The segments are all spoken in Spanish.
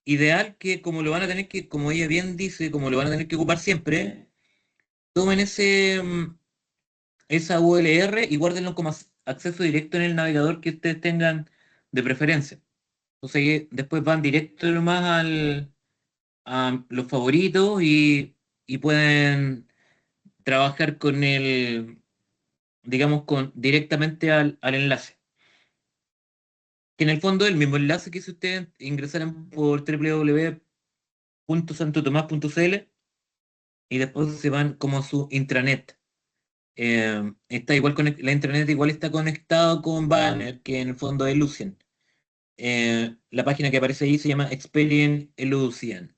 ideal que como lo van a tener que, como ella bien dice, como lo van a tener que ocupar siempre, tomen esa ULR y guárdenlo como acceso directo en el navegador que ustedes tengan de preferencia. Entonces después van directo nomás a los favoritos y pueden trabajar con digamos, directamente al enlace. Que en el fondo es el mismo enlace que si ustedes ingresaran por www.santotomás.cl y después se van como a su intranet. Está igual la intranet igual está conectado con Banner, que en el fondo es Lucian. La página que aparece ahí se llama Experience Lucian,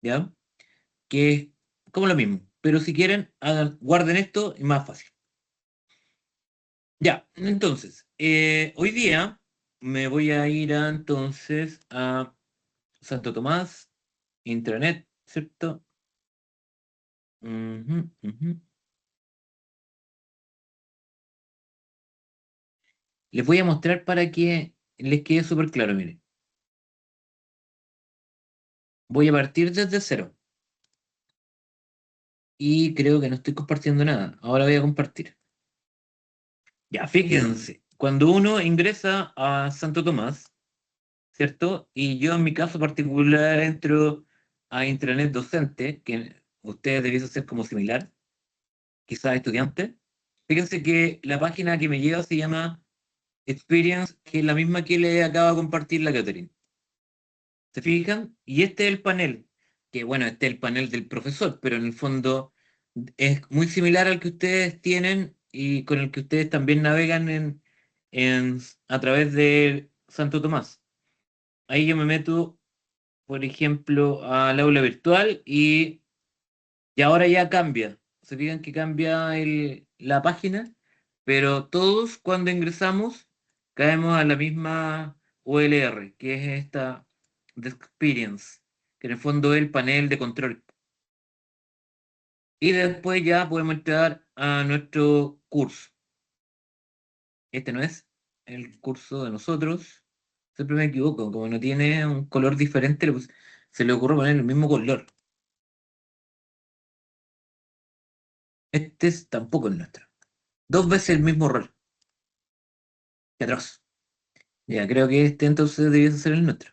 ¿ya? Que es como lo mismo. Pero si quieren, guarden esto y más fácil. Ya, entonces, hoy día me voy a ir entonces a Santo Tomás, intranet, ¿cierto? Ujú, ujú. Les voy a mostrar para que les quede súper claro, miren. Voy a partir desde cero y creo que no estoy compartiendo nada. Ahora voy a compartir. Ya, fíjense, cuando uno ingresa a Santo Tomás, ¿cierto? Y yo en mi caso particular entro a intranet docente, que ustedes debiesen ser como similar, quizás estudiante. Fíjense que la página que me lleva se llama Experience, que es la misma que le acaba de compartir la Catherine. ¿Se fijan? Y este es el panel, que bueno, este es el panel del profesor, pero en el fondo es muy similar al que ustedes tienen y con el que ustedes también navegan a través de Santo Tomás. Ahí yo me meto, por ejemplo, al aula virtual y ahora ya cambia. Se fijan que cambia la página, pero todos cuando ingresamos caemos a la misma ULR, que es esta de Experience, que en el fondo es el panel de control. Y después ya podemos entrar a nuestro curso. Este no es el curso de nosotros. Siempre me equivoco, como no tiene un color diferente, se le ocurre poner el mismo color. Este tampoco es nuestro. Dos veces el mismo rol. Qué atroz. Ya, creo que este entonces debiese ser el nuestro.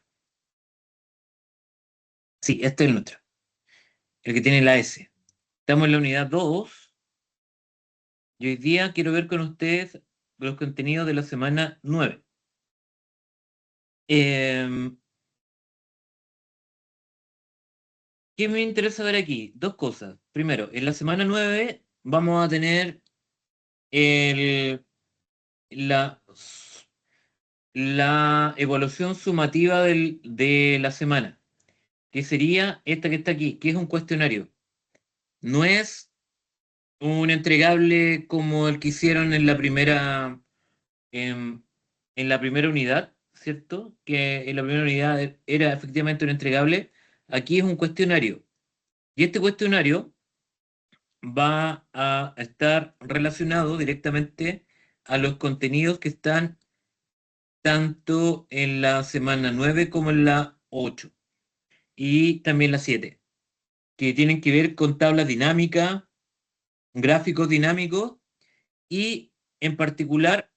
Sí, este es el nuestro. El que tiene la S. Estamos en la unidad 2 y hoy día quiero ver con ustedes los contenidos de la semana 9. Eh, ¿Qué me interesa ver aquí? Dos cosas. Primero, en la semana 9 vamos a tener el- la, la evaluación sumativa de la semana, que sería esta que está aquí, que es un cuestionario. No es un entregable como el que hicieron en, en la primera unidad, ¿cierto? Que en la primera unidad era efectivamente un entregable. Aquí es un cuestionario. Y este cuestionario va a estar relacionado directamente a los contenidos que están tanto en la semana 9 como en la 8 y también la 7, que tienen que ver con tablas dinámicas, gráficos dinámicos y en particular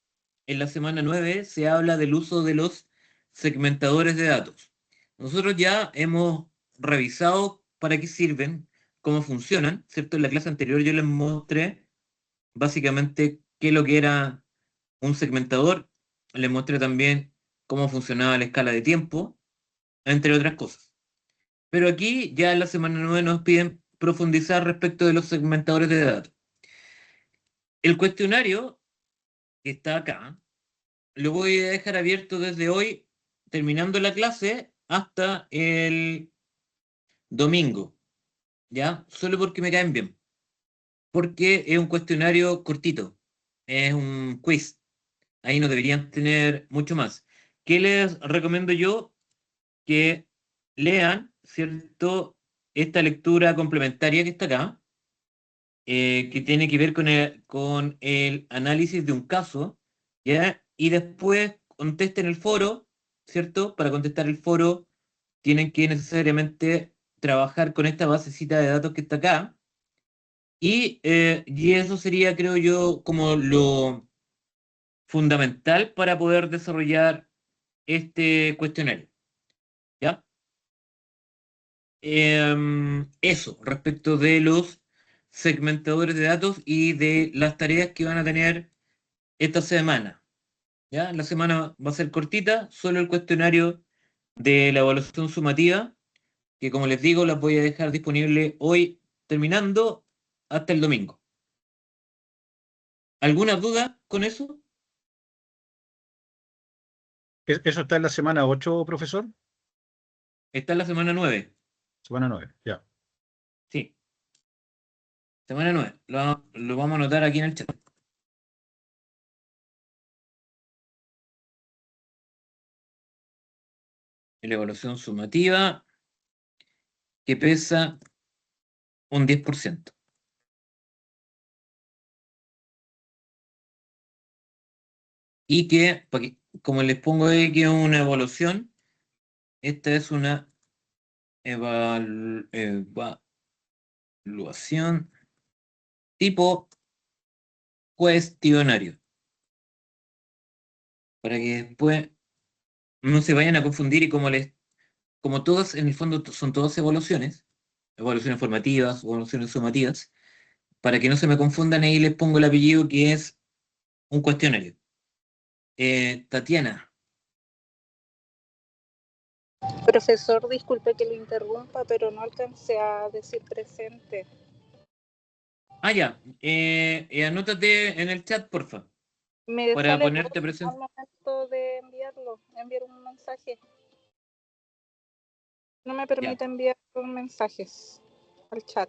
en la semana 9 se habla del uso de los segmentadores de datos. Nosotros ya hemos revisado para qué sirven, cómo funcionan, ¿cierto? En la clase anterior yo les mostré básicamente qué es lo que era un segmentador, les mostré también cómo funcionaba la escala de tiempo, entre otras cosas. Pero aquí ya en la semana 9 nos piden profundizar respecto de los segmentadores de datos. El cuestionario que está acá lo voy a dejar abierto desde hoy, terminando la clase, hasta el domingo, ¿ya? Solo porque me caen bien. Porque es un cuestionario cortito, es un quiz. Ahí no deberían tener mucho más. ¿Qué les recomiendo yo? Que lean, ¿cierto? Esta lectura complementaria que está acá, que tiene que ver con el análisis de un caso, ¿ya? Y después contesten el foro, ¿cierto? Para contestar el foro tienen que necesariamente trabajar con esta basecita de datos que está acá. Y eso sería, creo yo, como lo fundamental para poder desarrollar este cuestionario. ¿Ya? Eso, respecto de los segmentadores de datos y de las tareas que van a tener esta semana. ¿Ya? La semana va a ser cortita, solo el cuestionario de la evaluación sumativa, que como les digo, las voy a dejar disponible hoy terminando hasta el domingo. ¿Alguna duda con eso? ¿Eso está en la semana 8, profesor? Está en la semana 9. Semana 9, ya. Sí, semana 9. Lo vamos a anotar aquí en el chat. La evaluación sumativa que pesa un 10%. Y que, como les pongo ahí que es una evaluación, esta es una evaluación tipo cuestionario. Para que después no se vayan a confundir y como todas, en el fondo son todas evaluaciones, evaluaciones formativas, evaluaciones sumativas, para que no se me confundan ahí les pongo el apellido que es un cuestionario. Tatiana. Profesor, disculpe que lo interrumpa, pero no alcancé a decir presente. Ya. Anótate en el chat, porfa, Me para sale ponerte al presente. momento de enviar un mensaje. No me Ya, permite enviar mensajes al chat.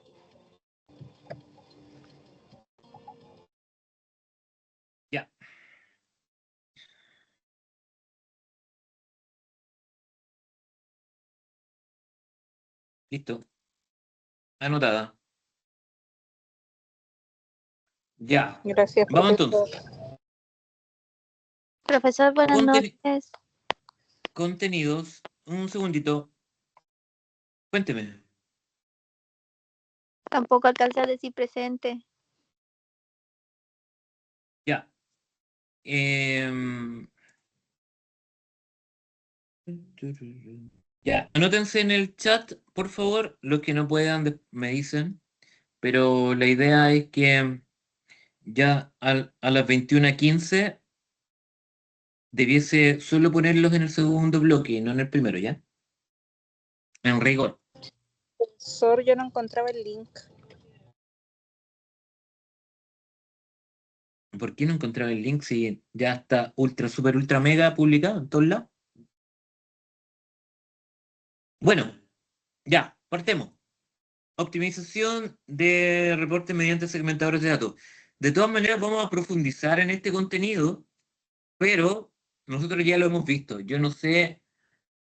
ya. Listo. Anotada. Ya. Gracias, Vamos profesor. entonces. Profesor, buenas noches. Contenidos. Un segundito. Cuénteme. Tampoco alcancé a decir presente. Ya. Ya. Anótense en el chat, por favor. Los que no puedan me dicen. Pero la idea es que ya a las 21:15 debiese solo ponerlos en el segundo bloque, no en el primero, ¿ya? En rigor. Profesor, yo no encontraba el link. ¿Por qué no encontraba el link si ya está ultra, super, ultra, mega publicado en todos lados? Bueno, ya, partemos. Optimización de reportes mediante segmentadores de datos. De todas maneras, vamos a profundizar en este contenido, pero nosotros ya lo hemos visto. Yo no sé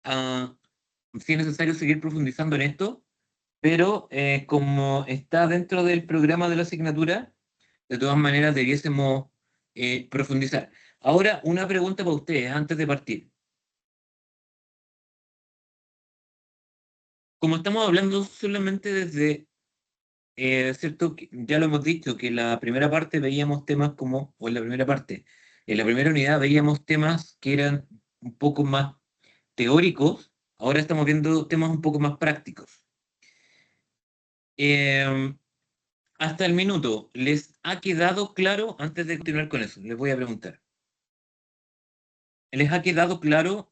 si es necesario seguir profundizando en esto, pero como está dentro del programa de la asignatura, de todas maneras debiésemos profundizar. Ahora, una pregunta para ustedes antes de partir. Como estamos hablando solamente desde, ¿cierto? Ya lo hemos dicho, que en la primera parte veíamos temas como, o en la primera parte, en la primera unidad veíamos temas que eran un poco más teóricos, ahora estamos viendo temas un poco más prácticos. Hasta el minuto, ¿les ha quedado claro, antes de continuar con eso, les voy a preguntar, ¿les ha quedado claro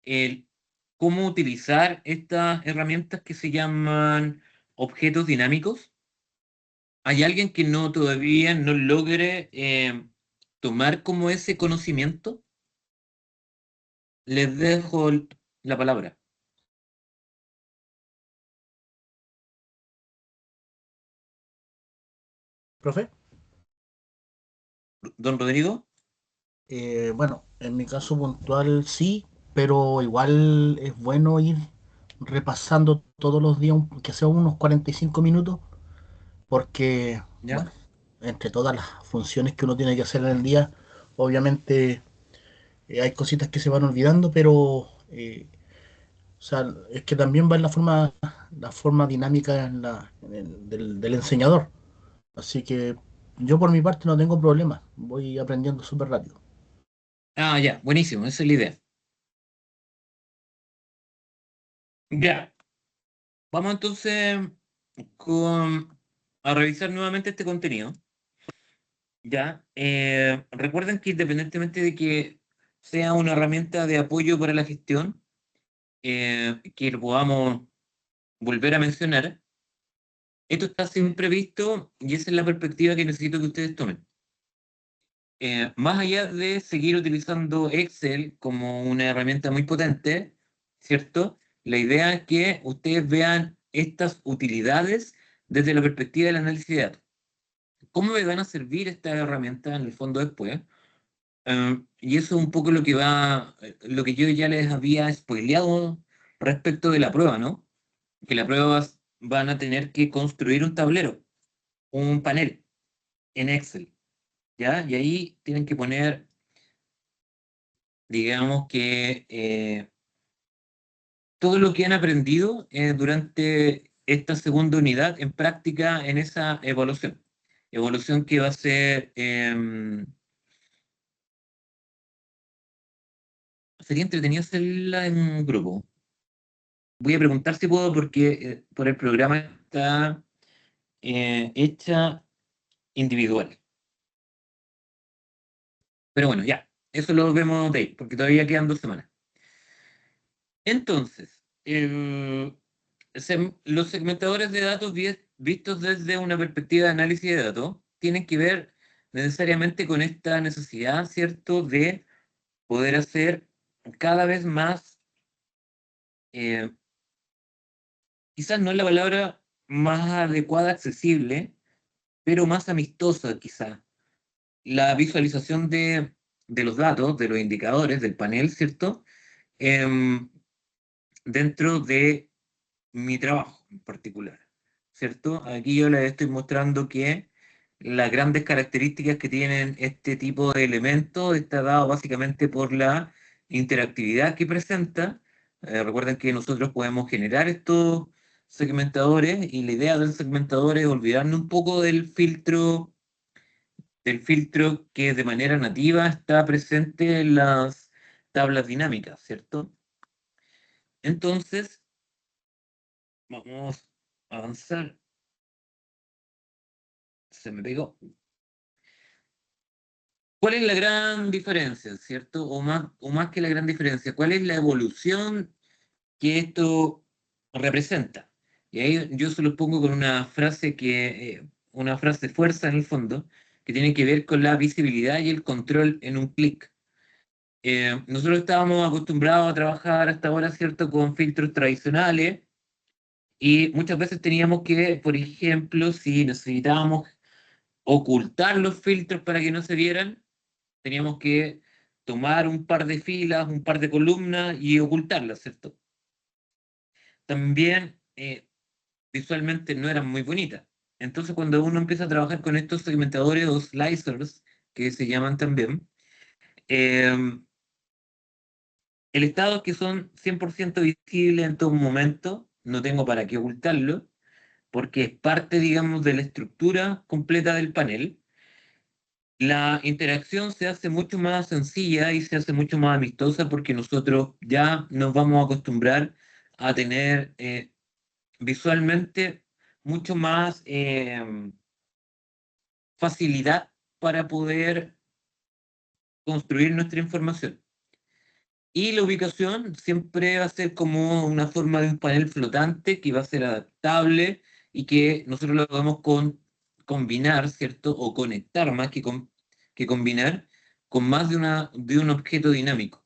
el cómo utilizar estas herramientas que se llaman objetos dinámicos? ¿Hay alguien que no todavía no logre tomar como ese conocimiento? Les dejo la palabra. ¿Profe? Don Rodrigo. Bueno, en mi caso puntual sí, pero igual es bueno ir repasando todos los días, que sea unos 45 minutos, porque, ¿Ya? bueno, entre todas las funciones que uno tiene que hacer en el día, obviamente hay cositas que se van olvidando, pero sea, es que también va en la forma dinámica del enseñador. Así que yo por mi parte no tengo problema, voy aprendiendo súper rápido. Ah, ya, buenísimo, esa es la idea. Ya, vamos entonces a revisar nuevamente este contenido. Ya, recuerden que independientemente de que sea una herramienta de apoyo para la gestión, que lo podamos volver a mencionar, esto está siempre visto y esa es la perspectiva que necesito que ustedes tomen. Más allá de seguir utilizando Excel como una herramienta muy potente, ¿cierto? La idea es que ustedes vean estas utilidades desde la perspectiva del análisis de datos. ¿Cómo me van a servir estas herramientas en el fondo después? Y eso es un poco lo que yo ya les había spoileado respecto de la prueba, ¿no? Que la prueba van a tener que construir un tablero, un panel en Excel, ¿ya? Y ahí tienen que poner, digamos que todo lo que han aprendido durante esta segunda unidad en práctica en esa evaluación. Evaluación que va a ser, sería entretenido hacerla en un grupo. Voy a preguntar si puedo porque por el programa está hecha individual. Pero bueno, ya, eso lo vemos de ahí, porque todavía quedan 2 semanas. Entonces, los segmentadores de datos vistos desde una perspectiva de análisis de datos tienen que ver necesariamente con esta necesidad, ¿cierto?, de poder hacer cada vez más, eh, quizás no es la palabra más adecuada, accesible, pero más amistosa, quizás. La visualización de los datos, de los indicadores del panel, ¿cierto? Em, Dentro de mi trabajo en particular, ¿cierto? Aquí yo les estoy mostrando que las grandes características que tienen este tipo de elementos está dado básicamente por la interactividad que presenta. Recuerden que nosotros podemos generar estos segmentadores y la idea del segmentador es olvidarnos un poco del filtro que de manera nativa está presente en las tablas dinámicas, ¿cierto? Entonces, vamos a avanzar. Se me pegó. ¿Cuál es la gran diferencia, cierto? O más que la gran diferencia, ¿cuál es la evolución que esto representa? Y ahí yo se lo pongo con una frase fuerza en el fondo, que tiene que ver con la visibilidad y el control en un clic. Nosotros estábamos acostumbrados a trabajar hasta ahora, ¿cierto?, con filtros tradicionales y muchas veces teníamos que, por ejemplo, si necesitábamos ocultar los filtros para que no se vieran, teníamos que tomar un par de filas, un par de columnas y ocultarlas, ¿cierto? También visualmente no eran muy bonitas. Entonces, cuando uno empieza a trabajar con estos segmentadores o slicers, que se llaman también, eh, el estado es que son 100% visibles en todo momento, no tengo para qué ocultarlo, porque es parte, digamos, de la estructura completa del panel. La interacción se hace mucho más sencilla y se hace mucho más amistosa porque nosotros ya nos vamos a acostumbrar a tener visualmente mucho más facilidad para poder construir nuestra información. Y la ubicación siempre va a ser como una forma de un panel flotante que va a ser adaptable y que nosotros lo podemos combinar, ¿cierto? O conectar más que combinar con más de un objeto dinámico.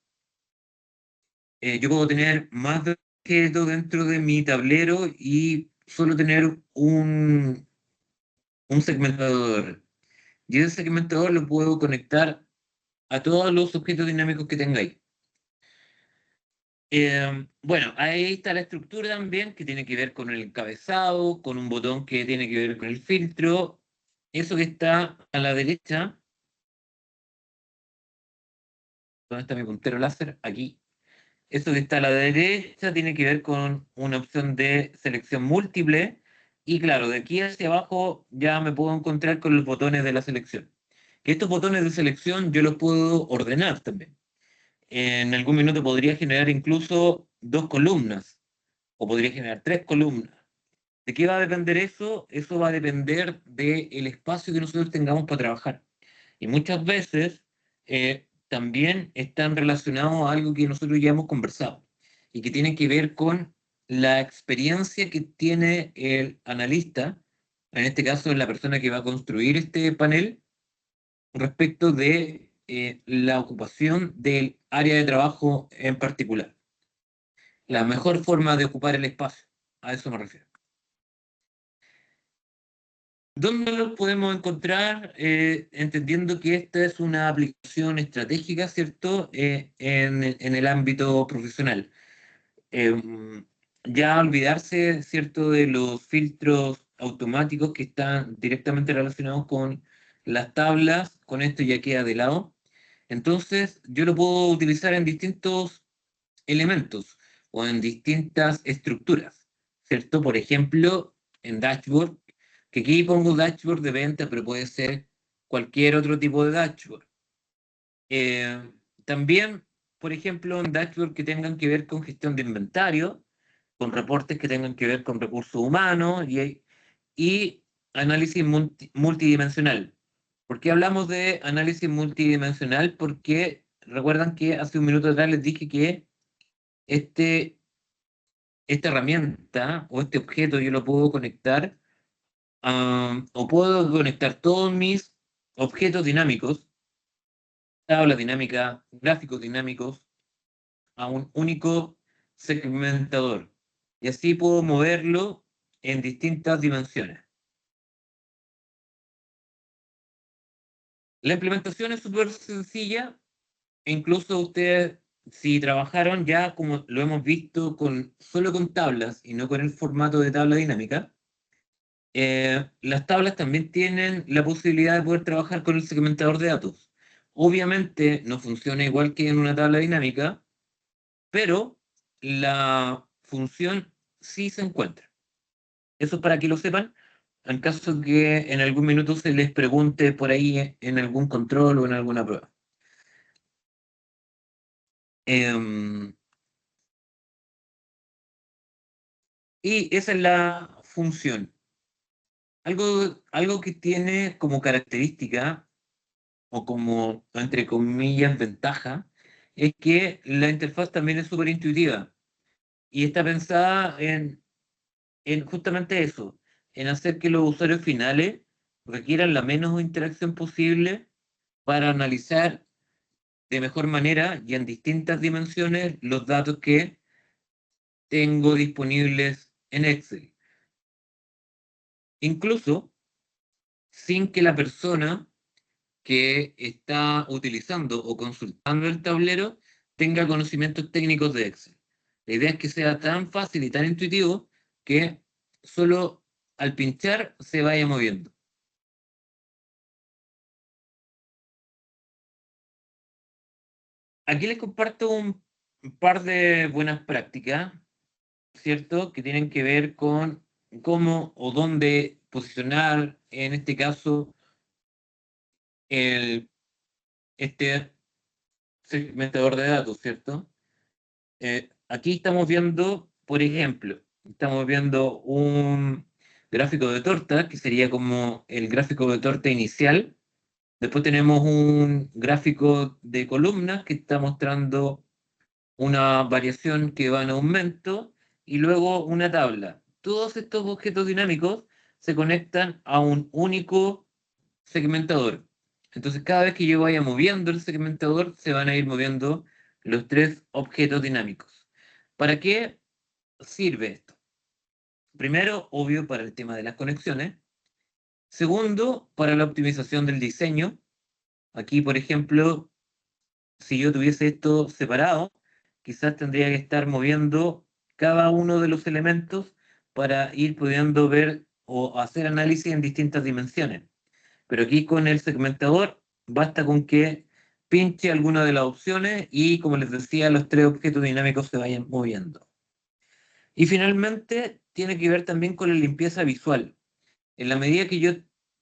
Yo puedo tener más de un objeto dentro de mi tablero y solo tener un segmentador. Y ese segmentador lo puedo conectar a todos los objetos dinámicos que tengáis. Bueno, ahí está la estructura también, que tiene que ver con el encabezado, con un botón que tiene que ver con el filtro. Eso que está a la derecha, ¿dónde está mi puntero láser? Aquí. Eso que está a la derecha tiene que ver con una opción de selección múltiple. Y claro, de aquí hacia abajo ya me puedo encontrar con los botones de la selección. Que estos botones de selección yo los puedo ordenar también. En algún minuto podría generar incluso 2 columnas o podría generar 3 columnas. ¿De qué va a depender eso? Eso va a depender del espacio que nosotros tengamos para trabajar. Y muchas veces también están relacionados a algo que nosotros ya hemos conversado y que tiene que ver con la experiencia que tiene el analista, en este caso la persona que va a construir este panel, respecto de la ocupación del área de trabajo en particular. La mejor forma de ocupar el espacio, a eso me refiero. ¿Dónde lo podemos encontrar? Entendiendo que esta es una aplicación estratégica, ¿cierto? En el ámbito profesional. Ya olvidarse, ¿cierto?, de los filtros automáticos que están directamente relacionados con las tablas, con esto ya queda de lado. Entonces, yo lo puedo utilizar en distintos elementos o en distintas estructuras, ¿cierto? Por ejemplo, en dashboard, que aquí pongo dashboard de venta, pero puede ser cualquier otro tipo de dashboard. También, por ejemplo, en dashboard que tengan que ver con gestión de inventario, con reportes que tengan que ver con recursos humanos y análisis multidimensional. ¿Por qué hablamos de análisis multidimensional? Porque recuerdan que hace un minuto atrás les dije que esta herramienta o este objeto yo lo puedo conectar o puedo conectar todos mis objetos dinámicos, tablas dinámicas, gráficos dinámicos, a un único segmentador. Y así puedo moverlo en distintas dimensiones. La implementación es súper sencilla. Incluso ustedes, si trabajaron ya, como lo hemos visto, solo con tablas y no con el formato de tabla dinámica, las tablas también tienen la posibilidad de poder trabajar con el segmentador de datos. Obviamente no funciona igual que en una tabla dinámica, pero la función sí se encuentra. Eso es para que lo sepan, en caso que en algún minuto se les pregunte por ahí en algún control o en alguna prueba. Y esa es la función. Algo que tiene como característica, o como, entre comillas, ventaja, es que la interfaz también es súper intuitiva y está pensada en justamente eso, en hacer que los usuarios finales requieran la menos interacción posible para analizar de mejor manera y en distintas dimensiones los datos que tengo disponibles en Excel. Incluso sin que la persona que está utilizando o consultando el tablero tenga conocimientos técnicos de Excel. La idea es que sea tan fácil y tan intuitivo que solo al pinchar se vaya moviendo. Aquí les comparto un par de buenas prácticas, ¿cierto? Que tienen que ver con cómo o dónde posicionar, en este caso, este segmentador de datos, ¿cierto? Aquí estamos viendo, por ejemplo, estamos viendo un gráfico de torta, que sería como el gráfico de torta inicial. Después tenemos un gráfico de columnas que está mostrando una variación que va en aumento y luego una tabla. Todos estos objetos dinámicos se conectan a un único segmentador. Entonces, cada vez que yo vaya moviendo el segmentador, se van a ir moviendo los 3 objetos dinámicos. ¿Para qué sirve esto? Primero, obvio, para el tema de las conexiones. Segundo, para la optimización del diseño. Aquí, por ejemplo, si yo tuviese esto separado, quizás tendría que estar moviendo cada uno de los elementos para ir pudiendo ver o hacer análisis en distintas dimensiones. Pero aquí con el segmentador basta con que pinche alguna de las opciones y, como les decía, los tres objetos dinámicos se vayan moviendo. Y finalmente, tiene que ver también con la limpieza visual. En la medida que yo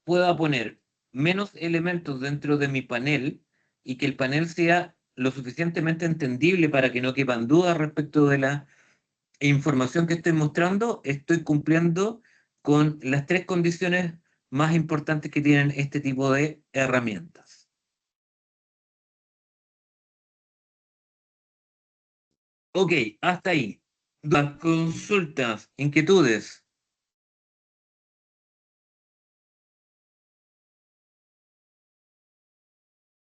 pueda poner menos elementos dentro de mi panel y que el panel sea lo suficientemente entendible para que no quepan dudas respecto de la información que estoy mostrando, estoy cumpliendo con las tres condiciones más importantes que tienen este tipo de herramientas. Ok, hasta ahí. Las consultas, inquietudes.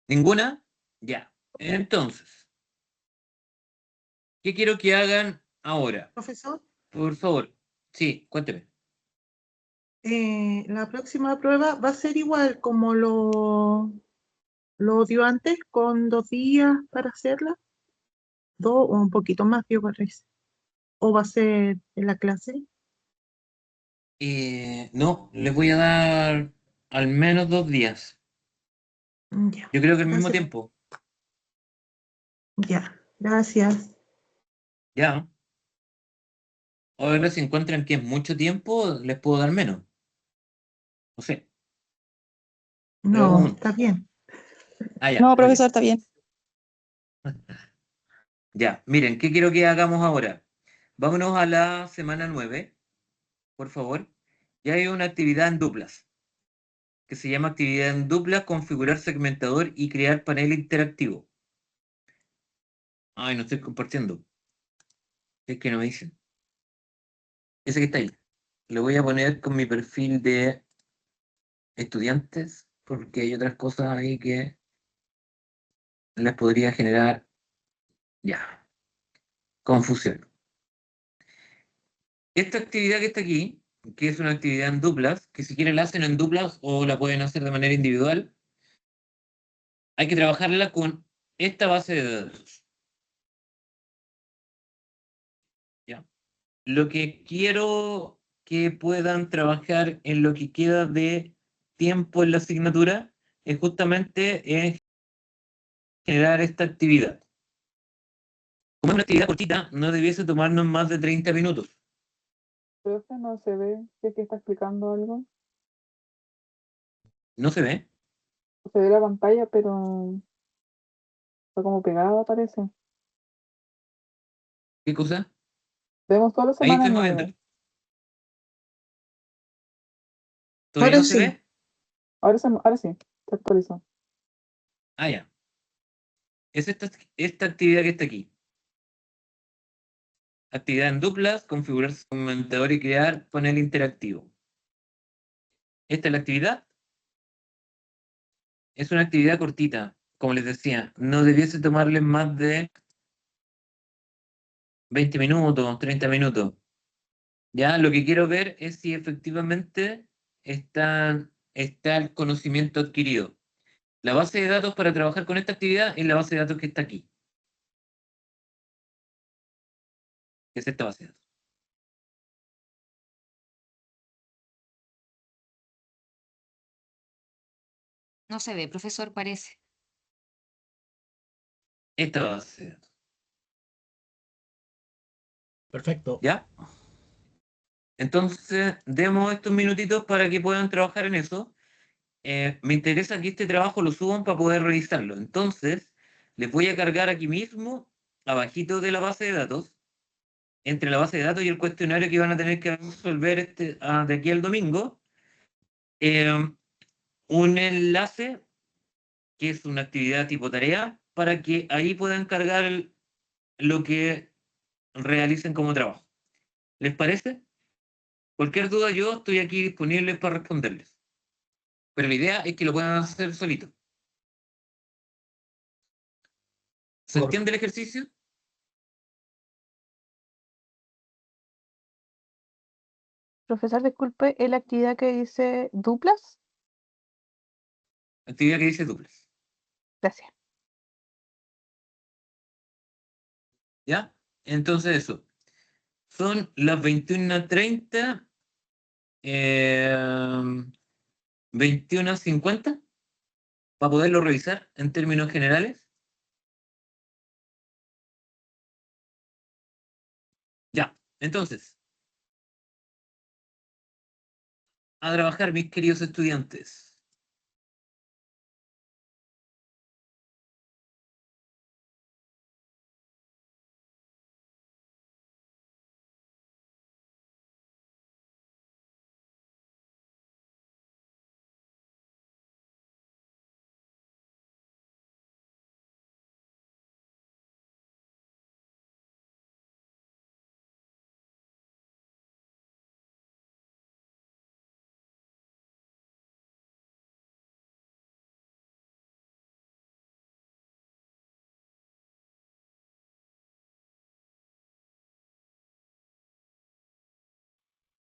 ¿Ninguna? Ya. Entonces, ¿qué quiero que hagan ahora? Profesor, Por favor. Sí, cuénteme. la próxima prueba va a ser igual como lo dio antes, con 2 días para hacerla, 2 o un poquito más, yo parece. ¿O va a ser en la clase? No, les voy a dar al menos 2 días. Ya, Yo creo que al mismo gracias. tiempo. Ya, gracias. Ya. Ahora, si encuentran que es mucho tiempo, les puedo dar menos. No sé. No, Pregunto. está bien. Ah, ya, No, muy bien. profesor, está bien. Ya, miren, ¿qué quiero que hagamos ahora? Vámonos a la semana 9, por favor. Ya hay una actividad en duplas, que se llama actividad en duplas, configurar segmentador y crear panel interactivo. Ay, no estoy compartiendo. Es que no me dicen. Ese que está ahí. Lo voy a poner con mi perfil de estudiantes, porque hay otras cosas ahí que les podría generar, ya, confusión. Esta actividad que está aquí, que es una actividad en duplas, que si quieren la hacen en duplas o la pueden hacer de manera individual, hay que trabajarla con esta base de datos. ¿Ya? Lo que quiero que puedan trabajar en lo que queda de tiempo en la asignatura es justamente generar esta actividad. Como es una actividad cortita, no debiese tomarnos más de 30 minutos. Profe, no se ve si es que está explicando algo. ¿No se ve? Se ve la pantalla, pero está como pegada, parece. ¿Qué cosa? Vemos solo Ahí semana estoy moviendo. 9. ¿Todavía Ahora no se sí. ve? Ahora sí, se actualizó. Ah, ya. Es esta actividad que está aquí. Actividad en duplas, configurar segmentador y crear panel interactivo. Esta es la actividad. Es una actividad cortita, como les decía. No debiese tomarles más de 20 minutos, 30 minutos. Ya, lo que quiero ver es si efectivamente está el conocimiento adquirido. La base de datos para trabajar con esta actividad es la base de datos que está aquí. Que es esta base de datos. No se ve, profesor, parece. Esta base de datos. Perfecto. ¿Ya? Entonces, demos estos minutitos para que puedan trabajar en eso. Me interesa que este trabajo lo suban para poder revisarlo. Entonces, les voy a cargar aquí mismo, abajito de la base de datos, entre la base de datos y el cuestionario que van a tener que resolver de aquí al domingo, un enlace que es una actividad tipo tarea para que ahí puedan cargar lo que realicen como trabajo. ¿Les parece? Cualquier duda yo estoy aquí disponible para responderles. Pero la idea es que lo puedan hacer solito. ¿Se entiende el ejercicio? Profesor, disculpe, ¿es la actividad que dice duplas? Actividad que dice duplas. Gracias. ¿Ya? Entonces eso. Son las 21:30, 21:50. para poderlo revisar en términos generales. Ya, entonces, a trabajar, mis queridos estudiantes.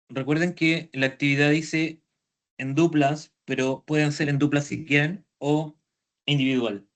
Recuerden que la actividad dice en duplas, pero pueden ser en duplas si quieren o individual.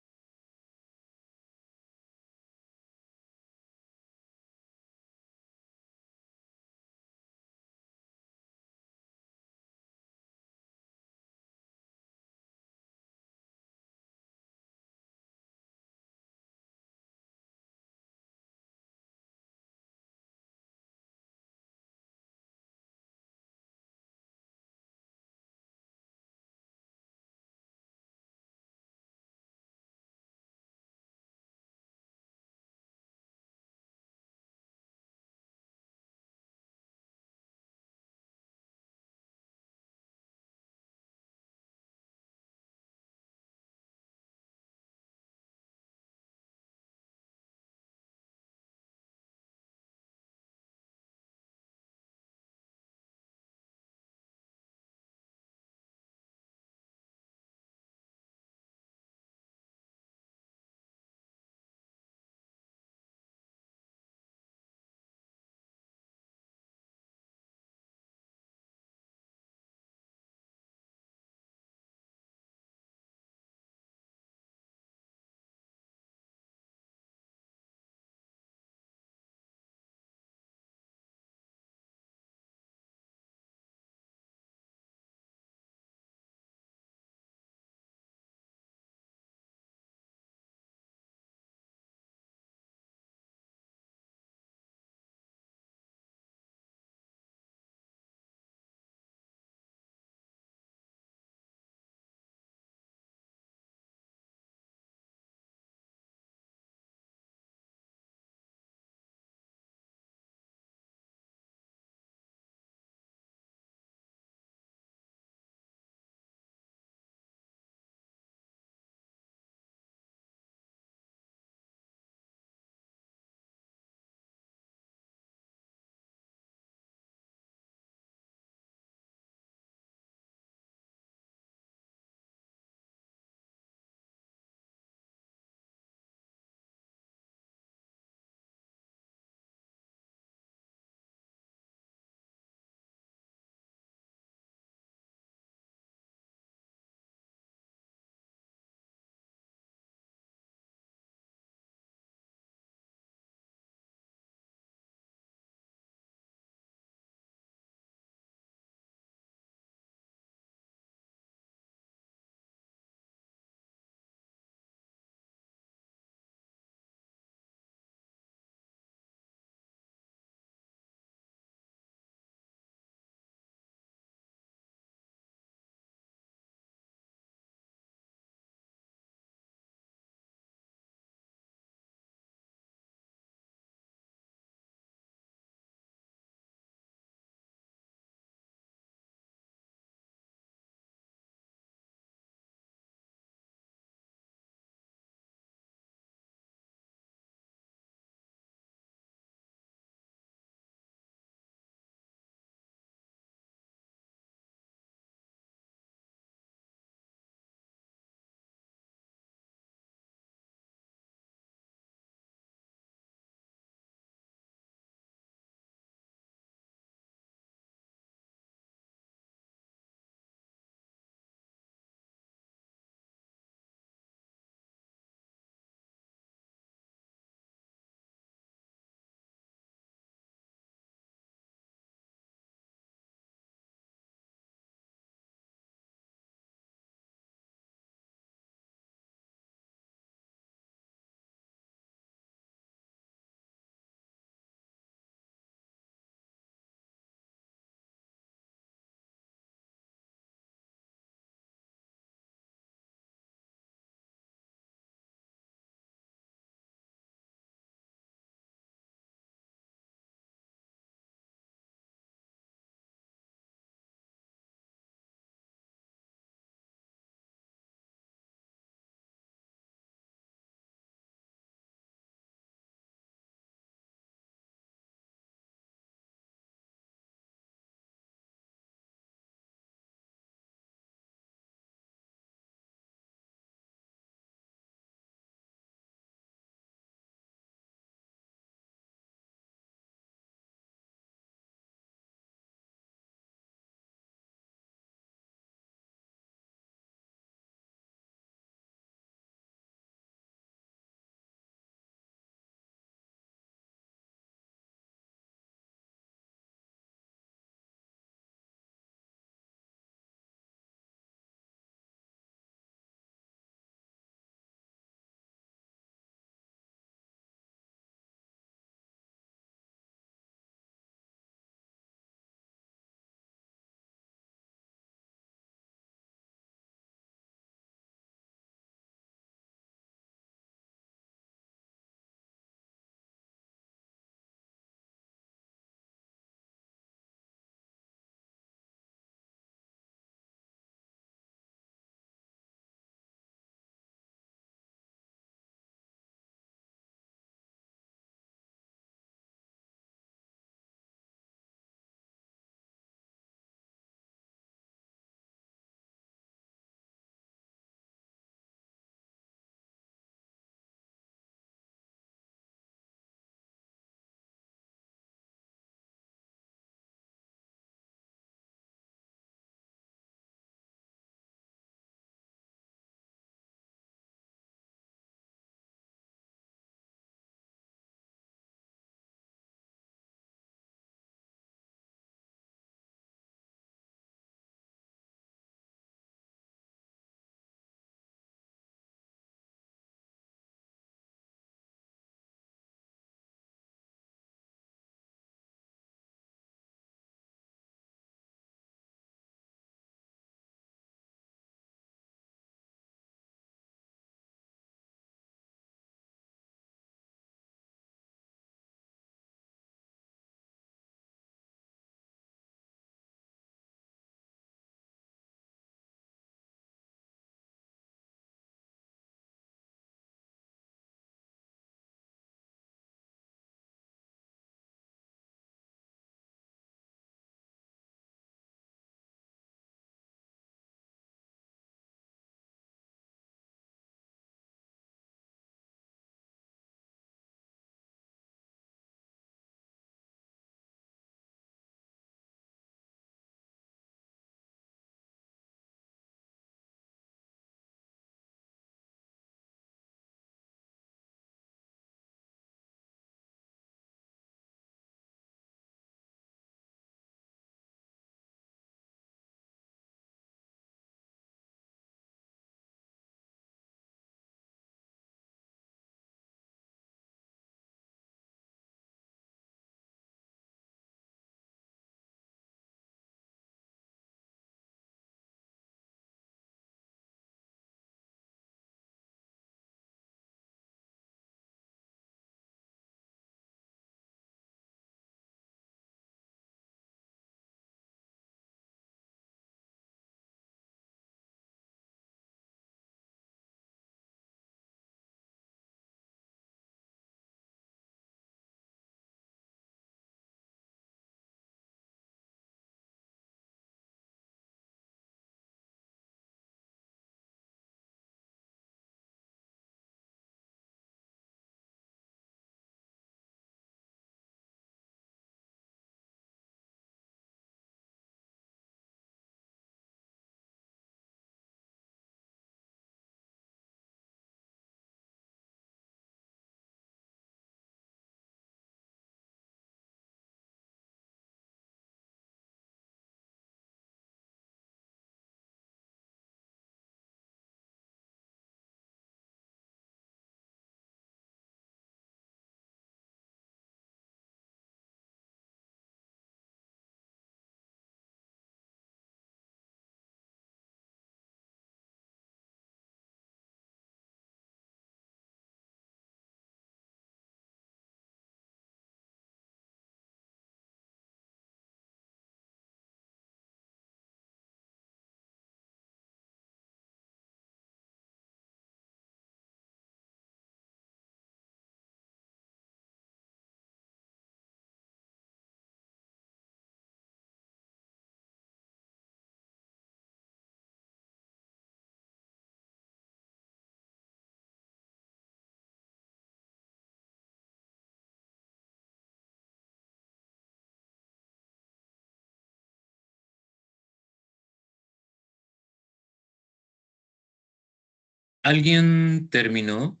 ¿Alguien terminó?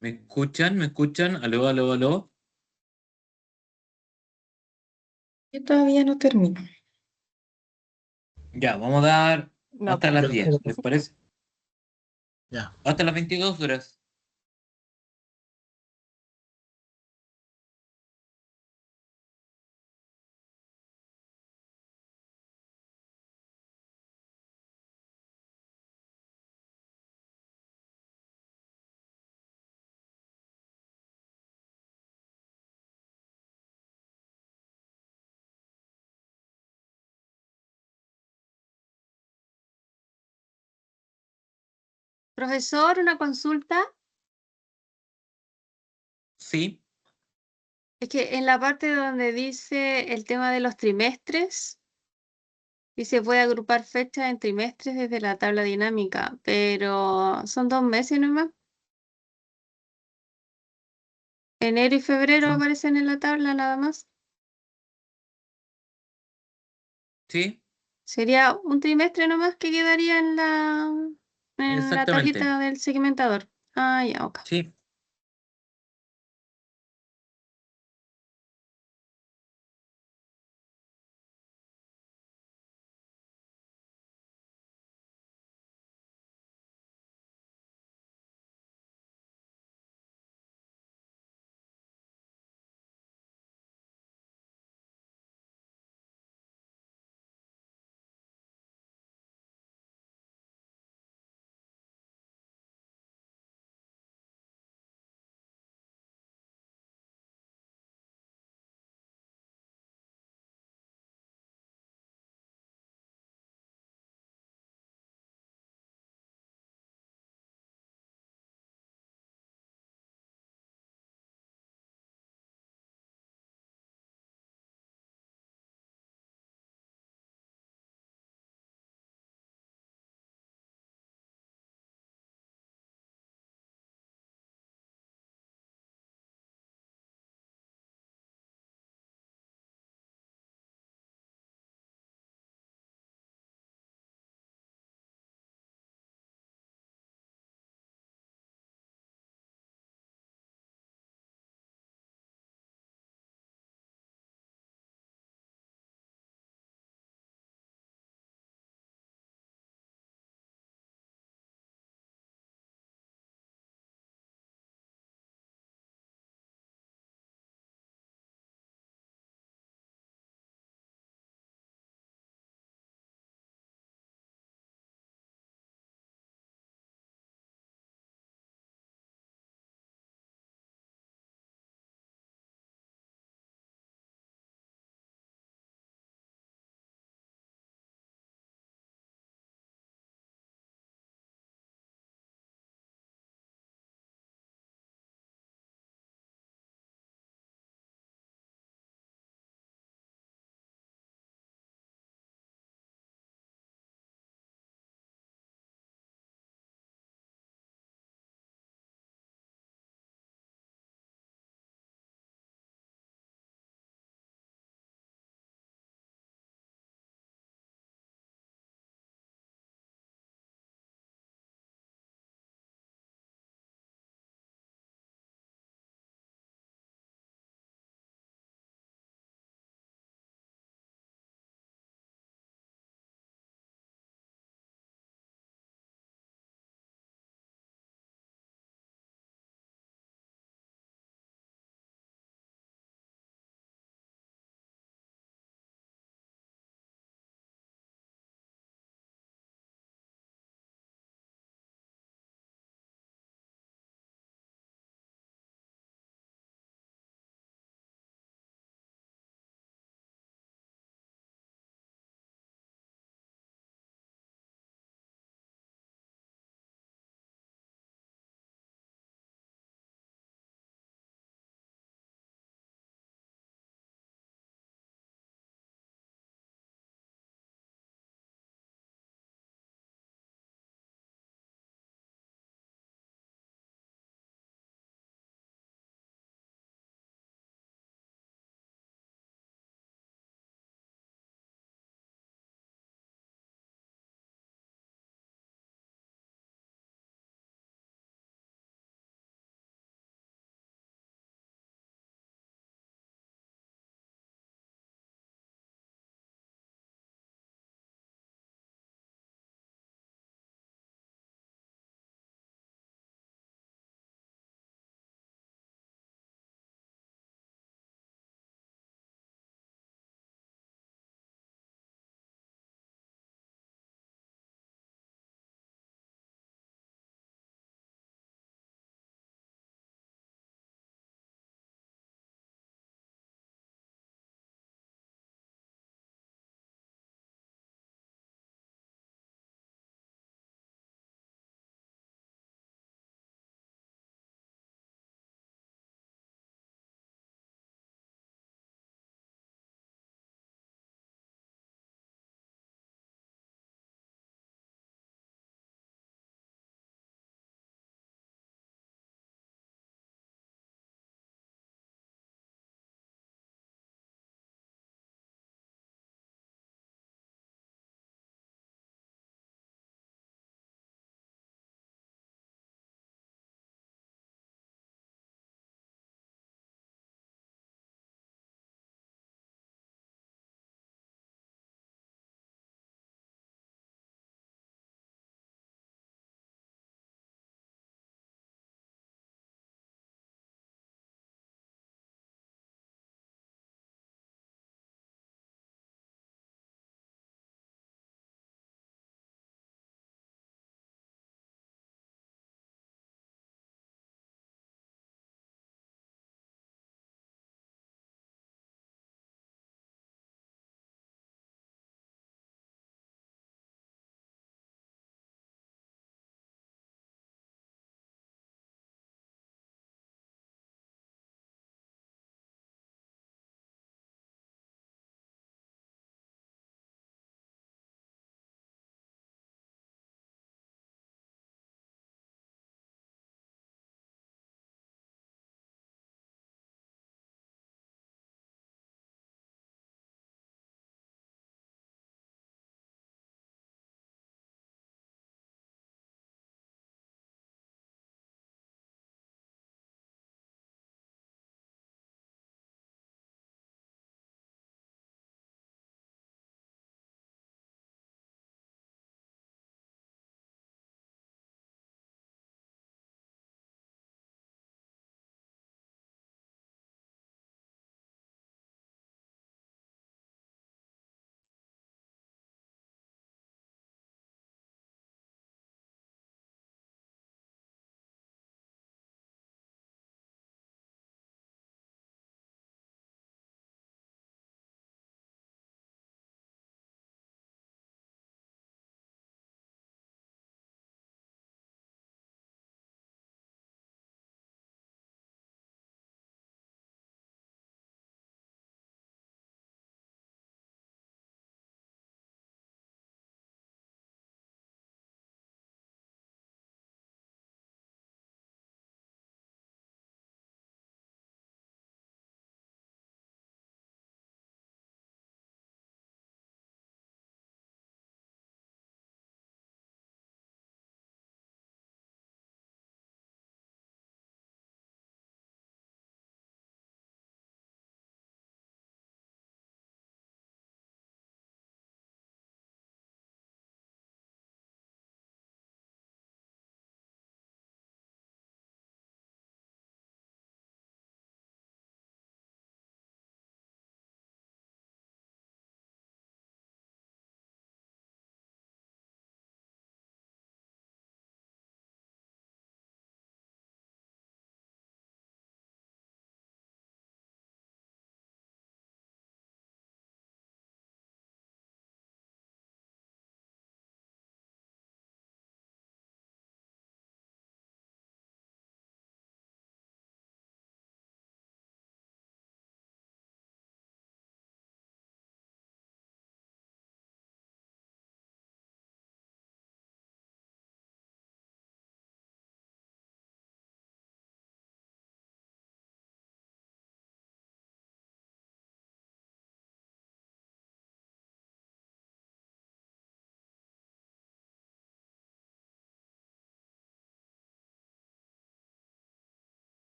¿Me escuchan? ¿Me escuchan? ¿Aló, aló, aló? Yo todavía no termino. Ya, vamos a dar No, hasta Yo las lo 10, ¿les tengo. parece? Ya. Hasta las 22 horas. Profesor, una consulta. Sí, Es que en la parte donde dice el tema de los trimestres, dice puede agrupar fechas en trimestres desde la tabla dinámica, pero son 2 meses nomás. Enero y febrero Son- aparecen en la tabla nada más. sí, Sería un trimestre nomás que quedaría en la exactamente. tablita del segmentador. Ah, ya, ok. Sí.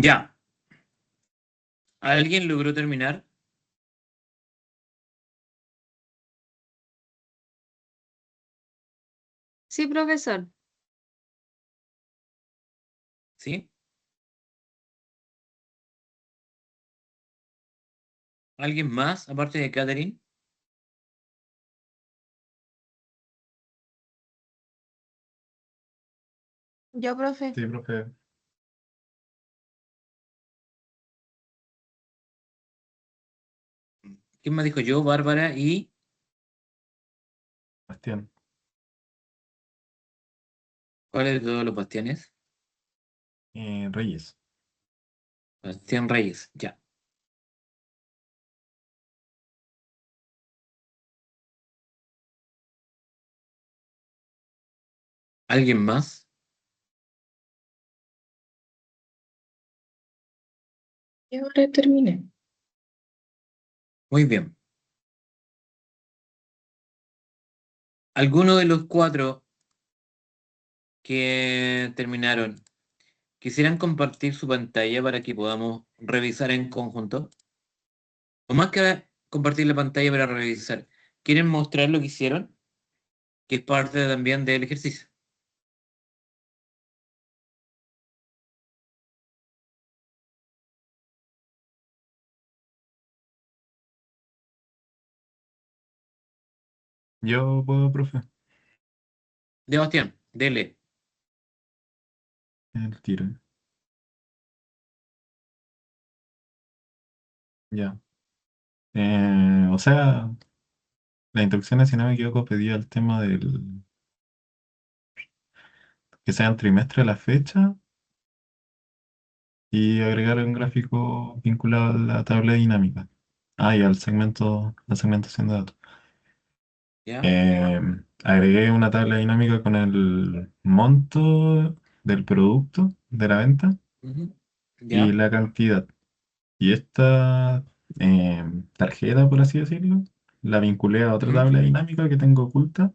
Ya. ¿Alguien logró terminar? Sí, profesor. ¿Sí? ¿Alguien más, aparte de Catherine? Yo, profe. Sí, profe. ¿Quién más dijo yo? Bárbara y Bastián. ¿cuáles de todos los Bastianes? Reyes. Bastián Reyes, ya. ¿Alguien más? Y ahora terminé. Muy bien. ¿Alguno de los 4 que terminaron quisieran compartir su pantalla para que podamos revisar en conjunto? O más que compartir la pantalla para revisar, ¿quieren mostrar lo que hicieron? Que es parte también del ejercicio. Yo puedo, profe. De Bastián, dele. El tiro. Ya. O sea, las instrucciones, si no me equivoco, pedía el tema del que sean trimestre a la fecha y agregar un gráfico vinculado a la tabla dinámica. Ah, y al segmento, la segmentación de datos. ¿Ya? Agregué una tabla dinámica con el monto del producto de la venta Ujú. y ¿Ya? la cantidad. Y esta tarjeta, por así decirlo, la vinculé a otra Ujú. tabla dinámica que tengo oculta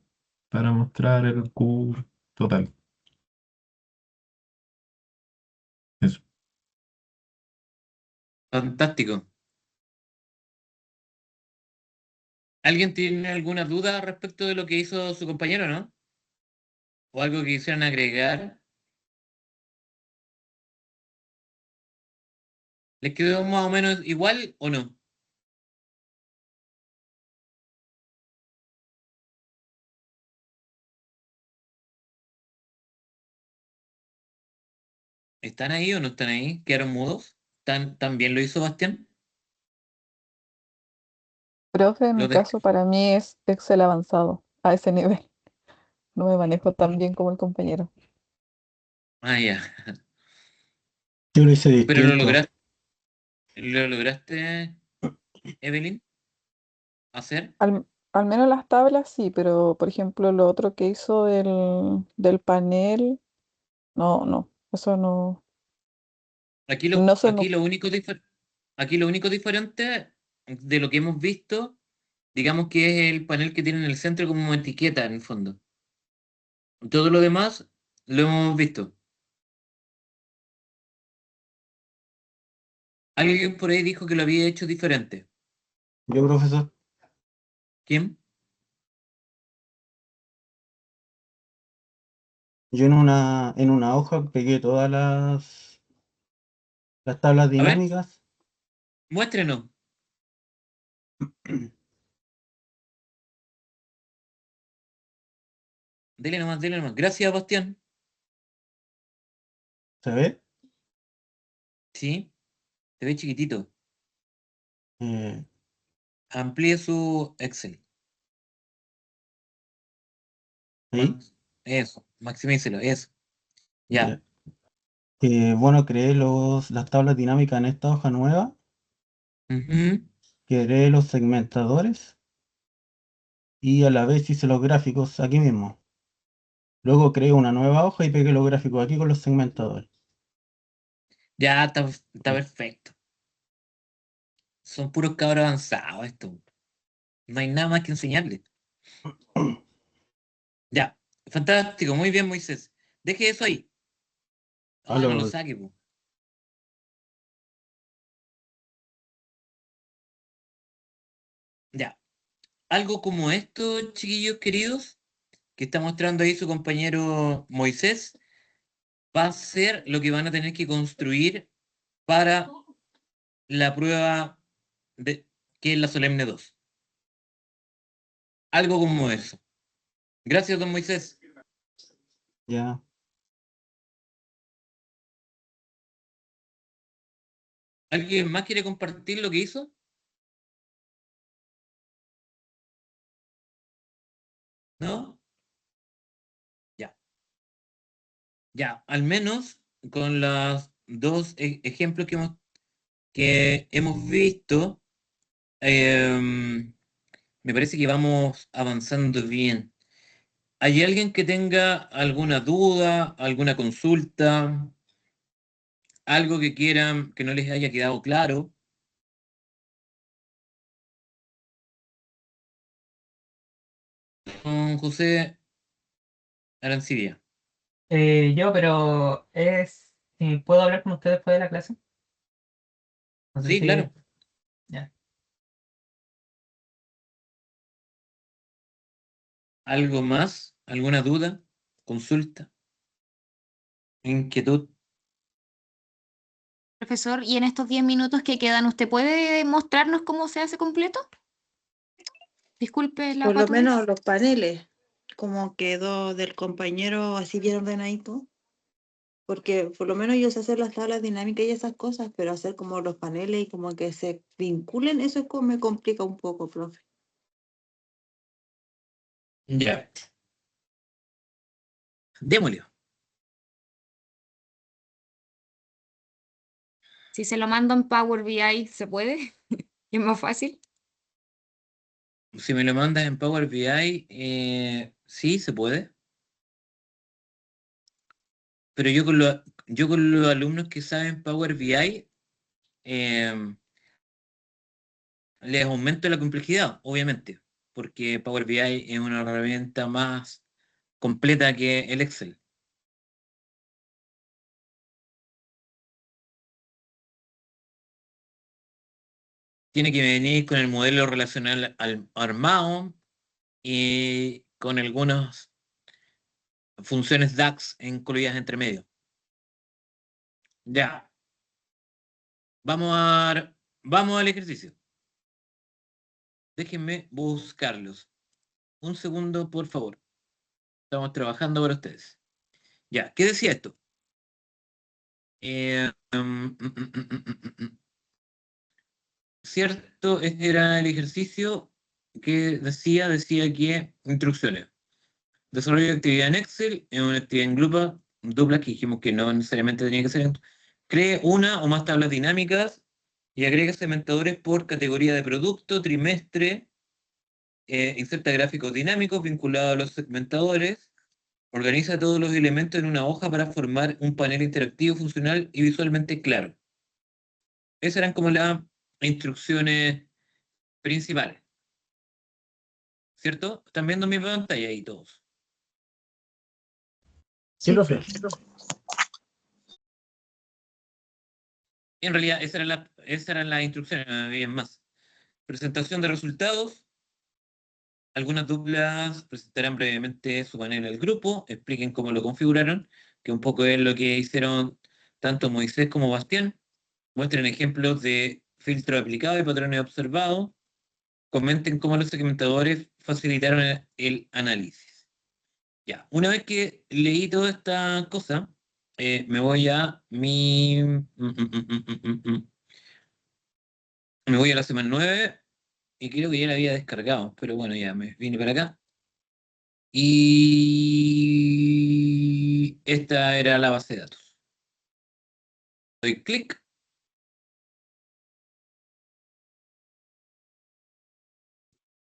para mostrar el Q total. Eso. Fantástico. ¿Alguien tiene alguna duda respecto de lo que hizo su compañero, no? ¿O algo que quisieran agregar? ¿Les quedó más o menos igual o no? ¿Están ahí o no están ahí? ¿Quedaron mudos? ¿También lo hizo Bastián? Profe, en ¿Lo mi des- caso, para mí es Excel avanzado, a ese nivel. No me manejo tan bien como el compañero. Ah, ya. Yo lo hice ¿Pero distinto. lo lograste, Evelyn, hacer? Al menos las tablas sí, pero por ejemplo lo otro que hizo del panel, no, eso no, Aquí lo, no se me... aquí lo único aquí lo único diferente de lo que hemos visto, digamos que es el panel que tiene en el centro como etiqueta en el fondo. Todo lo demás lo hemos visto. Alguien por ahí dijo que lo había hecho diferente. Yo, profesor, ¿Quién? yo en una hoja pegué todas las tablas A ver, dinámicas. muéstrenos. Dele nomás, dele nomás. Gracias, Bastián. ¿Se ve? Sí, se ve chiquitito. Eh, Amplíe su Excel. ahí. Eso, maximícelo, eso. Ya. Ya. Bueno, creé las tablas dinámicas en esta hoja nueva. Ujú. Creé los segmentadores y a la vez hice los gráficos aquí mismo. Luego creé una nueva hoja y pegué los gráficos aquí con los segmentadores. Ya está perfecto. Son puros cabros avanzados esto. No hay nada más que enseñarles. Ya. Fantástico, muy bien, Moisés. Deje eso ahí. A Ay, no lo los saque, po. algo como esto, chiquillos queridos, que está mostrando ahí su compañero Moisés, va a ser lo que van a tener que construir para la prueba de, que es la Solemne 2. Algo como eso. Gracias, don Moisés. Ya. ¿Alguien más quiere compartir lo que hizo? ¿No? Ya. Ya, al menos con los dos ejemplos que hemos visto, me parece que vamos avanzando bien. ¿Hay alguien que tenga alguna duda, alguna consulta, algo que quieran que no les haya quedado claro? Don José Arancibia. Pero si puedo hablar con ustedes después de la clase. No sé Sí, si. claro. Ya. ¿Algo más? ¿Alguna duda? ¿Consulta? ¿Inquietud? Profesor, ¿y en estos 10 minutos que quedan, usted puede mostrarnos cómo se hace completo? Disculpe la Por lo patudez. menos los paneles, como quedó del compañero así bien ordenadito. Porque por lo menos yo sé hacer las tablas dinámicas y esas cosas, pero hacer como los paneles y como que se vinculen, eso es como me complica un poco, profe. Ya. Démosle. Si se lo mando en Power BI, ¿se puede? ¿Es más fácil? Si me lo mandas en Power BI, sí, se puede. Pero yo con los alumnos que saben Power BI, les aumento la complejidad, obviamente, porque Power BI es una herramienta más completa que el Excel. Tiene que venir con el modelo relacional armado y con algunas funciones DAX incluidas entre medio. Ya, vamos al ejercicio. Déjenme buscarlos. Un segundo, por favor. Estamos trabajando para ustedes. Ya, ¿qué decía esto? ¿Cierto? Este era el ejercicio que decía que instrucciones. Desarrollo de actividad en Excel, en una actividad en grupo, duplas que dijimos que no necesariamente tenía que ser. Cree una o más tablas dinámicas y agrega segmentadores por categoría de producto, trimestre, inserta gráficos dinámicos vinculados a los segmentadores, organiza todos los elementos en una hoja para formar un panel interactivo, funcional y visualmente claro. Esas eran como las instrucciones principales. ¿Cierto? ¿Están viendo mi pantalla ahí todos? Sí, profe. En realidad, esas eran las instrucciones, no había más. Presentación de resultados. Algunas duplas presentarán brevemente su panel al grupo, expliquen cómo lo configuraron, que un poco es lo que hicieron tanto Moisés como Bastián. Muestren ejemplos de filtro aplicado y patrones observados. Comenten cómo los segmentadores facilitaron el análisis. Ya, una vez que leí toda esta cosa, me voy a me voy a la semana 9 y creo que ya la había descargado, pero bueno, ya me vine para acá. Y esta era la base de datos. Doy clic.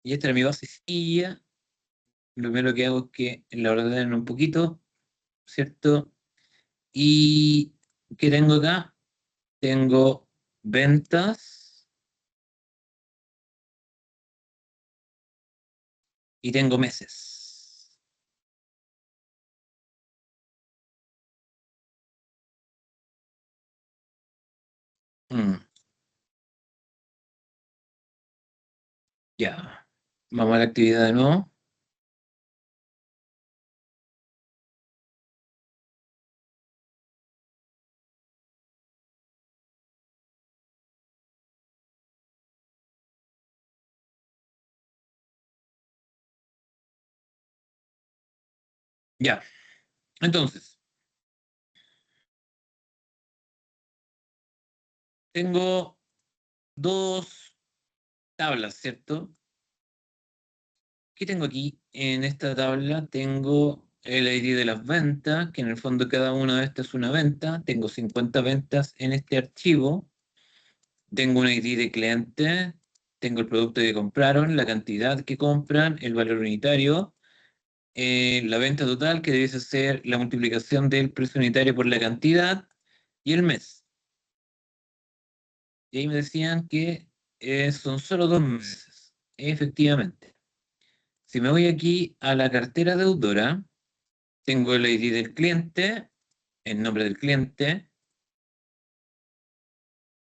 Y esta era mi basecilla. Lo primero que hago es que la ordenen un poquito, ¿cierto? Y ¿qué tengo acá? Tengo ventas y tengo meses. Ya. Vamos a la actividad de nuevo. Ya, entonces, tengo dos tablas, ¿cierto? ¿Qué tengo aquí? En esta tabla tengo el ID de las ventas, que en el fondo cada una de estas es una venta. Tengo 50 ventas en este archivo. Tengo un ID de cliente, tengo el producto que compraron, la cantidad que compran, el valor unitario, la venta total, que debe ser la multiplicación del precio unitario por la cantidad, y el mes. Y ahí me decían que son solo 2 meses. Efectivamente. Si me voy aquí a la cartera deudora, tengo el ID del cliente, el nombre del cliente.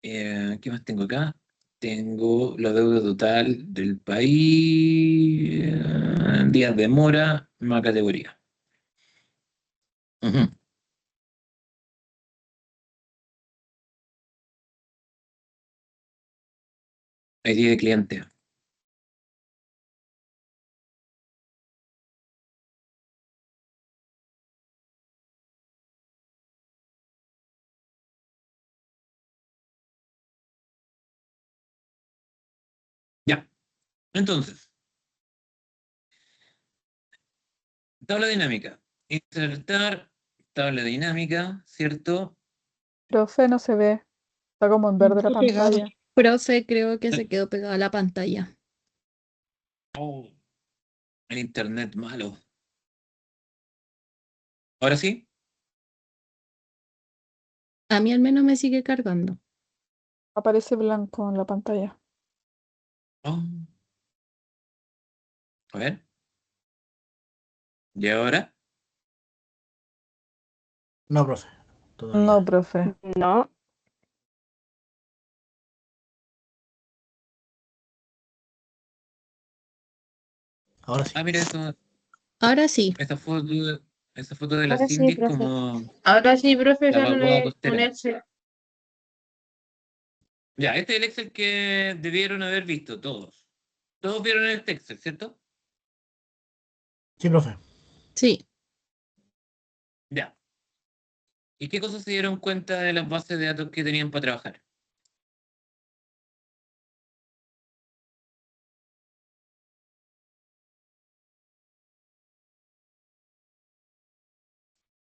¿Qué más tengo acá? Tengo la deuda total del país, días de mora, más categoría. Ujú. ID de cliente. Ya. Entonces, tabla dinámica. Insertar tabla dinámica, ¿cierto? Profe, no se ve. Está como en verde la Quedó pegado. pantalla. Profe, creo que se quedó pegada a la pantalla. Oh, el internet malo. ¿Ahora sí? A mí al menos me sigue cargando. Aparece blanco en la pantalla. Oh. A ver. ¿Y ahora? No, profe, No, todavía. profe. No, Ahora sí. Ah, mira, eso, Ahora sí. esa foto de la Ahora sí, Cindy es profe. como Ahora sí, profe, la ya no vaguada le un costera. Excel. Ya, este es el Excel que debieron haber visto todos. Todos vieron este Excel, ¿cierto? Sí, profe. Sí. Ya. ¿Y qué cosas se dieron cuenta de las bases de datos que tenían para trabajar?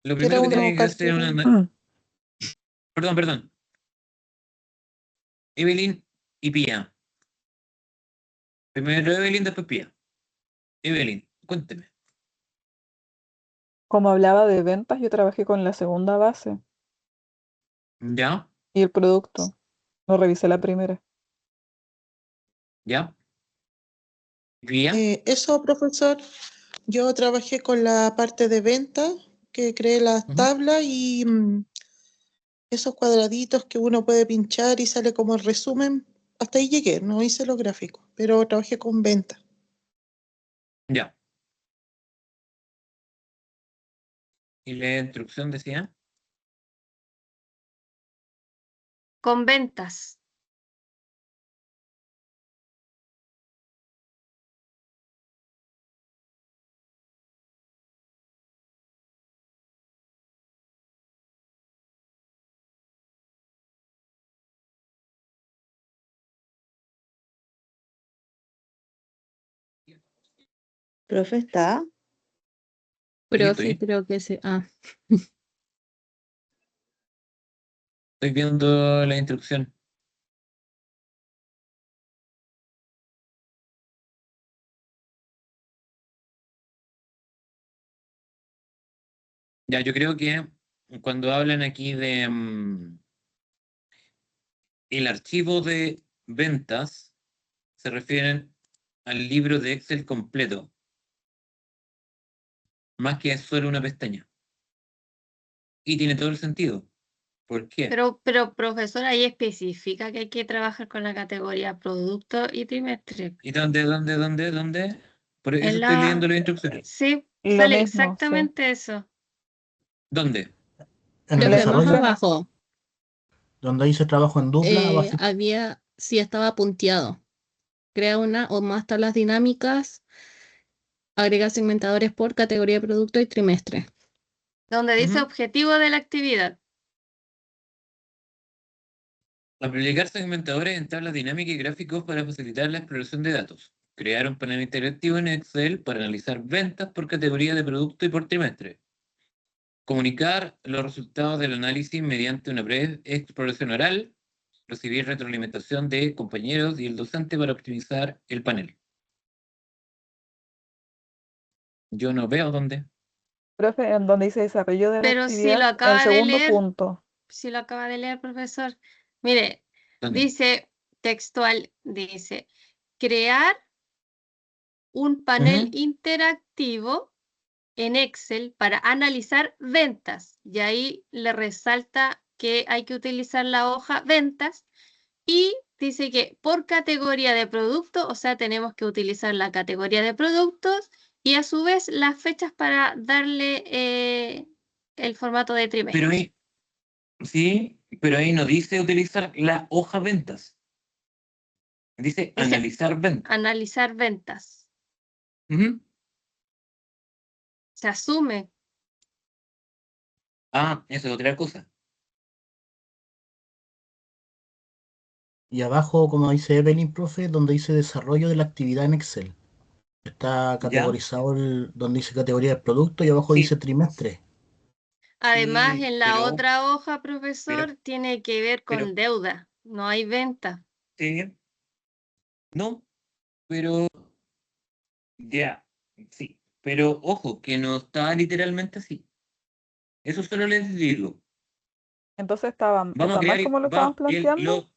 Lo Que era primero que uno tiene que hacer una... Perdón. Evelyn y Pía. Primero Evelyn, después Pía. Evelyn, cuénteme. Como hablaba de ventas, yo trabajé con la segunda base ¿Ya? y el producto. No revisé la primera. ¿Ya? ¿Pía? Eso, profesor, yo trabajé con la parte de venta, que creé las Ujú. tablas y esos cuadraditos que uno puede pinchar y sale como el resumen. Hasta ahí llegué, no hice los gráficos, pero trabajé con venta. Ya. ¿Y la instrucción decía? Con ventas. Profe, ¿está? Aquí Profe, estoy. creo que se. Ah, Estoy viendo la instrucción. Ya, yo creo que cuando hablan aquí de el archivo de ventas, se refieren al libro de Excel completo, más que solo una pestaña. Y tiene todo el sentido. ¿Por qué? Pero profesor, ahí especifica que hay que trabajar con la categoría producto y trimestre. ¿Y dónde? Por eso En estoy leyendo la... las instrucciones. Sí, Lo sale mismo, sí. exactamente eso. ¿Dónde? En En el Creo las que más desarrollo, instrucciones. abajo donde dice trabajo en dupla, abajito. sí estaba punteado. Crea una o más tablas dinámicas, agrega segmentadores por categoría de producto y trimestre. Donde dice Ujú. objetivo de la actividad. Aplicar segmentadores en tablas dinámicas y gráficos para facilitar la exploración de datos. Crear un panel interactivo en Excel para analizar ventas por categoría de producto y por trimestre. Comunicar los resultados del análisis mediante una breve exploración oral. Recibir retroalimentación de compañeros y el docente para optimizar el panel. Yo no veo dónde. Profe, en donde dice desarrollo de la Pero si lo actividad, el acaba de segundo leer, punto. si lo acaba de leer, profesor. Mire, ¿Dónde? dice textual, dice, crear un panel Ujú. interactivo en Excel para analizar ventas. Y ahí le resalta que hay que utilizar la hoja ventas y dice que por categoría de producto, o sea, tenemos que utilizar la categoría de productos y a su vez las fechas para darle el formato de Pero trimestre. ahí, sí, pero ahí no dice utilizar la hoja ventas. Dice Dice analizar ventas. analizar ventas. Ujú. Se asume. Ah, eso es otra cosa. Y abajo, como dice Evelyn, profe, donde dice desarrollo de la actividad en Excel. Está ¿Ya? categorizado donde dice categoría de producto y abajo dice Sí, trimestre. Además, sí, en la otra hoja, profesor, tiene que ver pero, con deuda. No hay venta. sí, no, pero, ya, sí. Pero ojo, que no está literalmente así. Eso solo les digo. Entonces está Vamos a mal crear, como lo estaban planteando.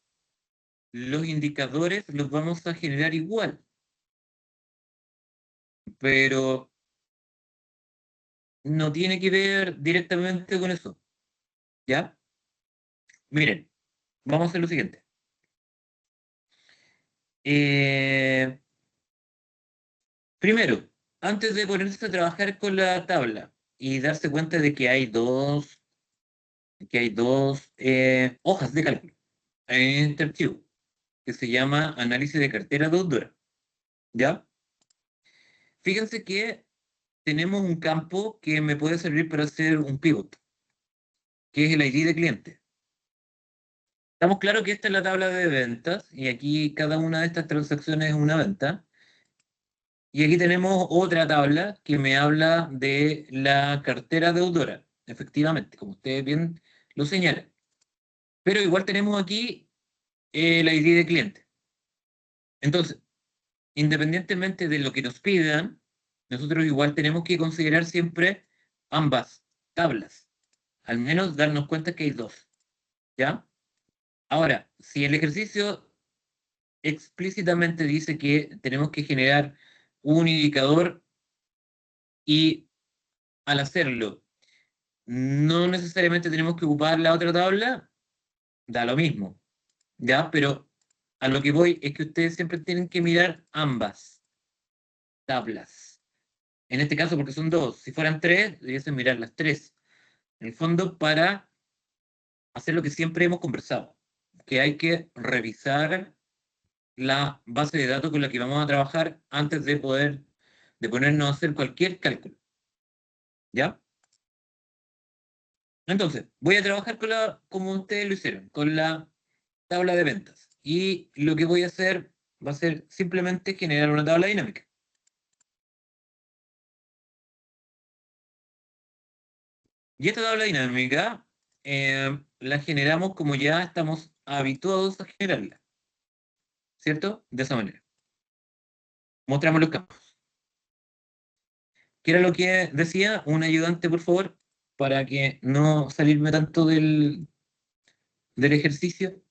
los indicadores los vamos a generar igual, pero no tiene que ver directamente con eso. ¿Ya? Miren, vamos a hacer lo siguiente. Eh, Primero, antes de ponerse a trabajar con la tabla y darse cuenta de que hay dos hojas de cálculo en este archivo, que se llama análisis de cartera deudora. ¿Ya? Fíjense que tenemos un campo que me puede servir para hacer un pivot, que es el ID de cliente. Estamos claros que esta es la tabla de ventas y aquí cada una de estas transacciones es una venta. Y aquí tenemos otra tabla que me habla de la cartera deudora, efectivamente, como ustedes bien lo señalan. Pero igual tenemos aquí el ID de cliente. Entonces, independientemente de lo que nos pidan, nosotros igual tenemos que considerar siempre ambas tablas. Al menos darnos cuenta que hay dos. ¿Ya? Ahora, si el ejercicio explícitamente dice que tenemos que generar un indicador y al hacerlo no necesariamente tenemos que ocupar la otra tabla, da lo mismo, ¿ya? Pero a lo que voy es que ustedes siempre tienen que mirar ambas tablas. En este caso, porque son dos, si fueran tres, debiesen mirar las tres. En el fondo, para hacer lo que siempre hemos conversado, que hay que revisar la base de datos con la que vamos a trabajar antes de ponernos a hacer cualquier cálculo, ¿ya? Entonces, voy a trabajar como ustedes lo hicieron, con la tabla de ventas. Y lo que voy a hacer va a ser simplemente generar una tabla dinámica. Y esta tabla dinámica la generamos como ya estamos habituados a generarla, ¿cierto? De esa manera. Mostramos los campos. ¿Qué era lo que decía? Un ayudante, por favor, para que no salirme tanto del ejercicio.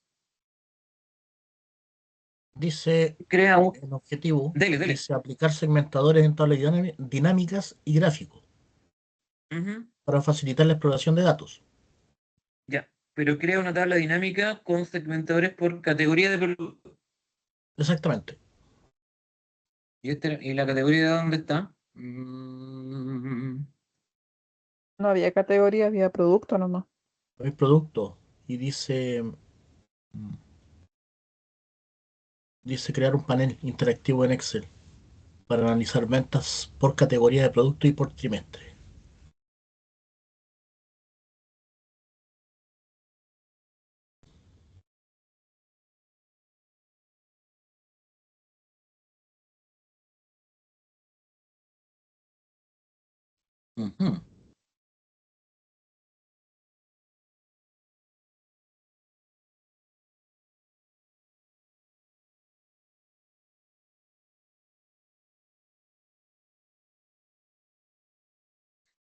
Dice Crea un... el objetivo, Dele. dice aplicar segmentadores en tablas dinámicas y gráficos Ujú. para facilitar la exploración de datos. Ya. pero crea una tabla dinámica con segmentadores por categoría de producto. Exactamente. ¿Y la categoría de dónde está? No había categoría, había producto nomás. Hay producto y dice crear un panel interactivo en Excel para analizar ventas por categoría de producto y por trimestre. Ujú.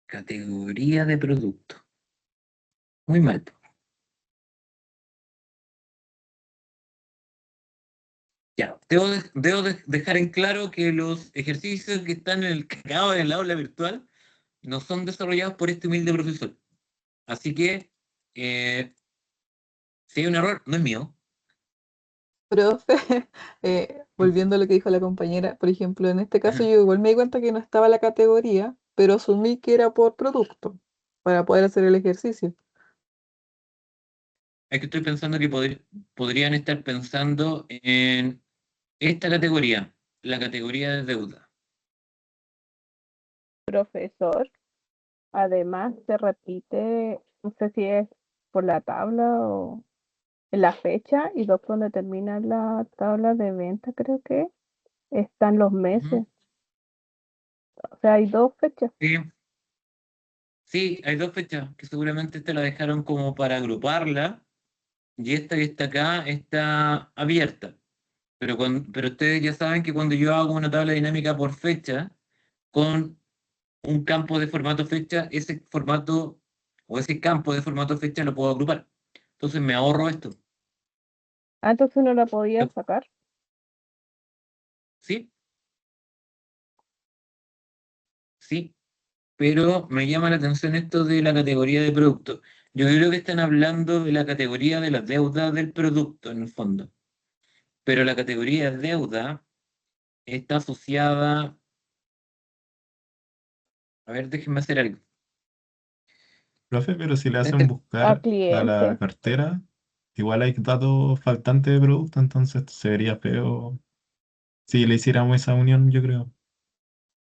Categoría de producto. Muy mal. Ya, debo dejar en claro que los ejercicios que están en el cacao en el aula virtual no son desarrollados por este humilde profesor. Así que, si hay un error, no es mío. Profe, volviendo a lo que dijo la compañera, por ejemplo, en este caso Ajá. yo igual me di cuenta que no estaba la categoría, pero asumí que era por producto, para poder hacer el ejercicio. Es que estoy pensando que podrían estar pensando en esta categoría, la categoría de deuda. Profesor, además se repite, no sé si es por la tabla o en la fecha, y después donde termina la tabla de venta, creo que están los meses. Ujú. O sea, hay dos fechas. Sí, sí, hay dos fechas que seguramente te la dejaron como para agruparla, y esta que está acá está abierta. Pero ustedes ya saben que cuando yo hago una tabla dinámica por fecha, con un campo de formato fecha, ese formato o ese campo de formato fecha lo puedo agrupar. Entonces me ahorro esto. Ah, entonces no la podía sacar. Sí, sí, pero me llama la atención esto de la categoría de producto. Yo creo que están hablando de la categoría de la deuda del producto en el fondo, pero la categoría de deuda está asociada, a ver, déjenme hacer algo. Profe, pero si le hacen Este- A buscar a la cliente. cartera, igual hay datos faltantes de producto, entonces se vería feo si le hiciéramos esa unión, yo creo.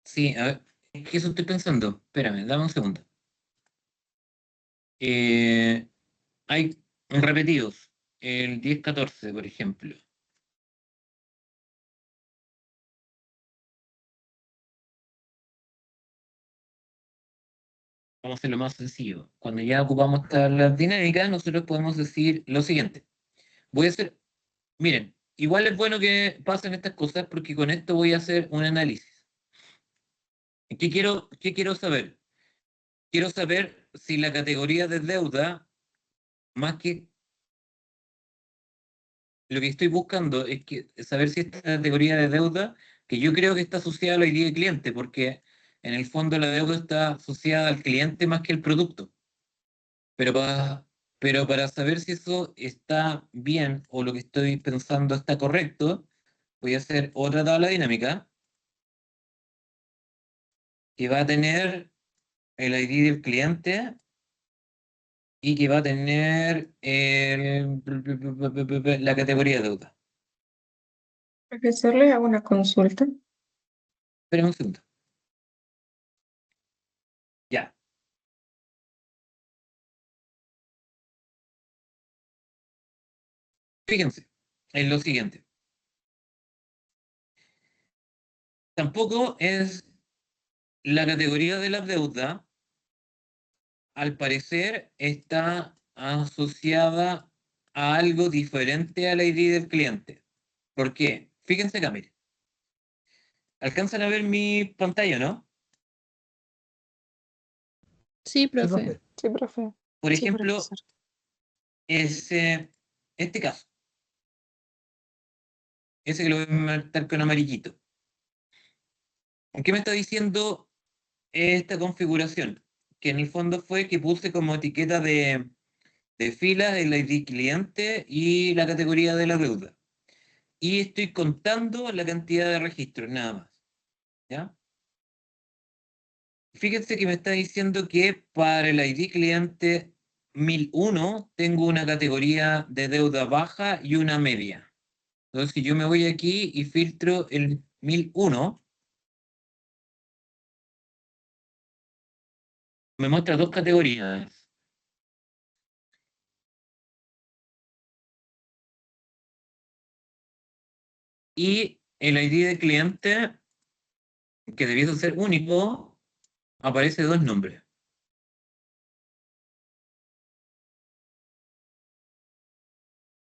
sí, a ver, es que eso estoy pensando. Espérame, dame un segundo. Eh, Hay repetidos, el 10-14, por ejemplo. Vamos a hacerlo más sencillo. Cuando ya ocupamos tablas dinámicas, nosotros podemos decir lo siguiente. Voy a hacer, miren, igual es bueno que pasen estas cosas porque con esto voy a hacer un análisis. ¿Qué quiero saber? Quiero saber si la categoría de deuda, más que lo que estoy buscando, es saber si esta categoría de deuda, que yo creo que está asociada a la ID de cliente, porque en el fondo la deuda está asociada al cliente más que al producto. Pero para saber si eso está bien o lo que estoy pensando está correcto, voy a hacer otra tabla dinámica que va a tener el ID del cliente y que va a tener la categoría de deuda. Profesor, le hago una consulta. Espera un segundo. Ya. Fíjense en lo siguiente. Tampoco es la categoría de la deuda, al parecer está asociada a algo diferente al ID del cliente. ¿Por qué? Fíjense acá, miren. ¿Alcanzan a ver mi pantalla, no? Sí, Sí, profe. profe. Sí, profe. Por Sí, ejemplo, profesor. este caso. Ese que lo voy a marcar con amarillito. ¿Qué me está diciendo esta configuración? Que en el fondo fue que puse como etiqueta de de filas, el ID cliente y la categoría de la deuda. Y estoy contando la cantidad de registros, nada más. ¿Ya? Fíjense que me está diciendo que para el ID cliente 1001 tengo una categoría de deuda baja y una media. Entonces, si yo me voy aquí y filtro el 1001, me muestra dos categorías. Y el ID de cliente, que debiese ser único, aparece dos nombres.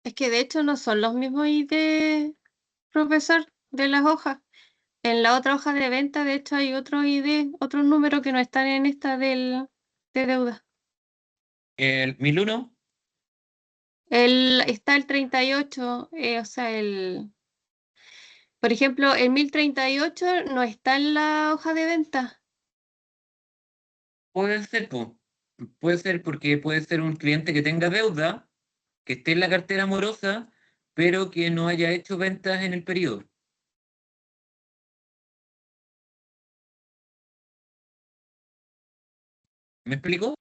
Es que de hecho no son los mismos ID, profesor, de las hojas. En la otra hoja de venta, de hecho, hay otro ID, otros números que no están en esta de deuda. El 1001, Está el 38, o sea, por ejemplo, el 1038 no está en la hoja de venta. puede ser, puede ser porque puede ser un cliente que tenga deuda, que esté en la cartera morosa, pero que no haya hecho ventas en el periodo. ¿Me explico?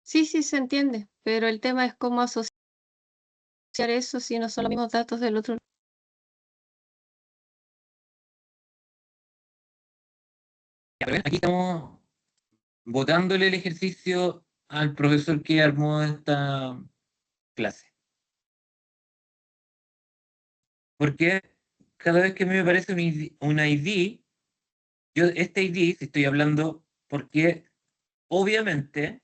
Sí, sí se entiende, pero el tema es cómo asociar eso si no son los mismos datos del otro. Ya, pero ven, aquí estamos botándole el ejercicio al profesor que armó esta clase. Porque cada vez que a mí me parece un ID, yo este ID, si estoy hablando, porque obviamente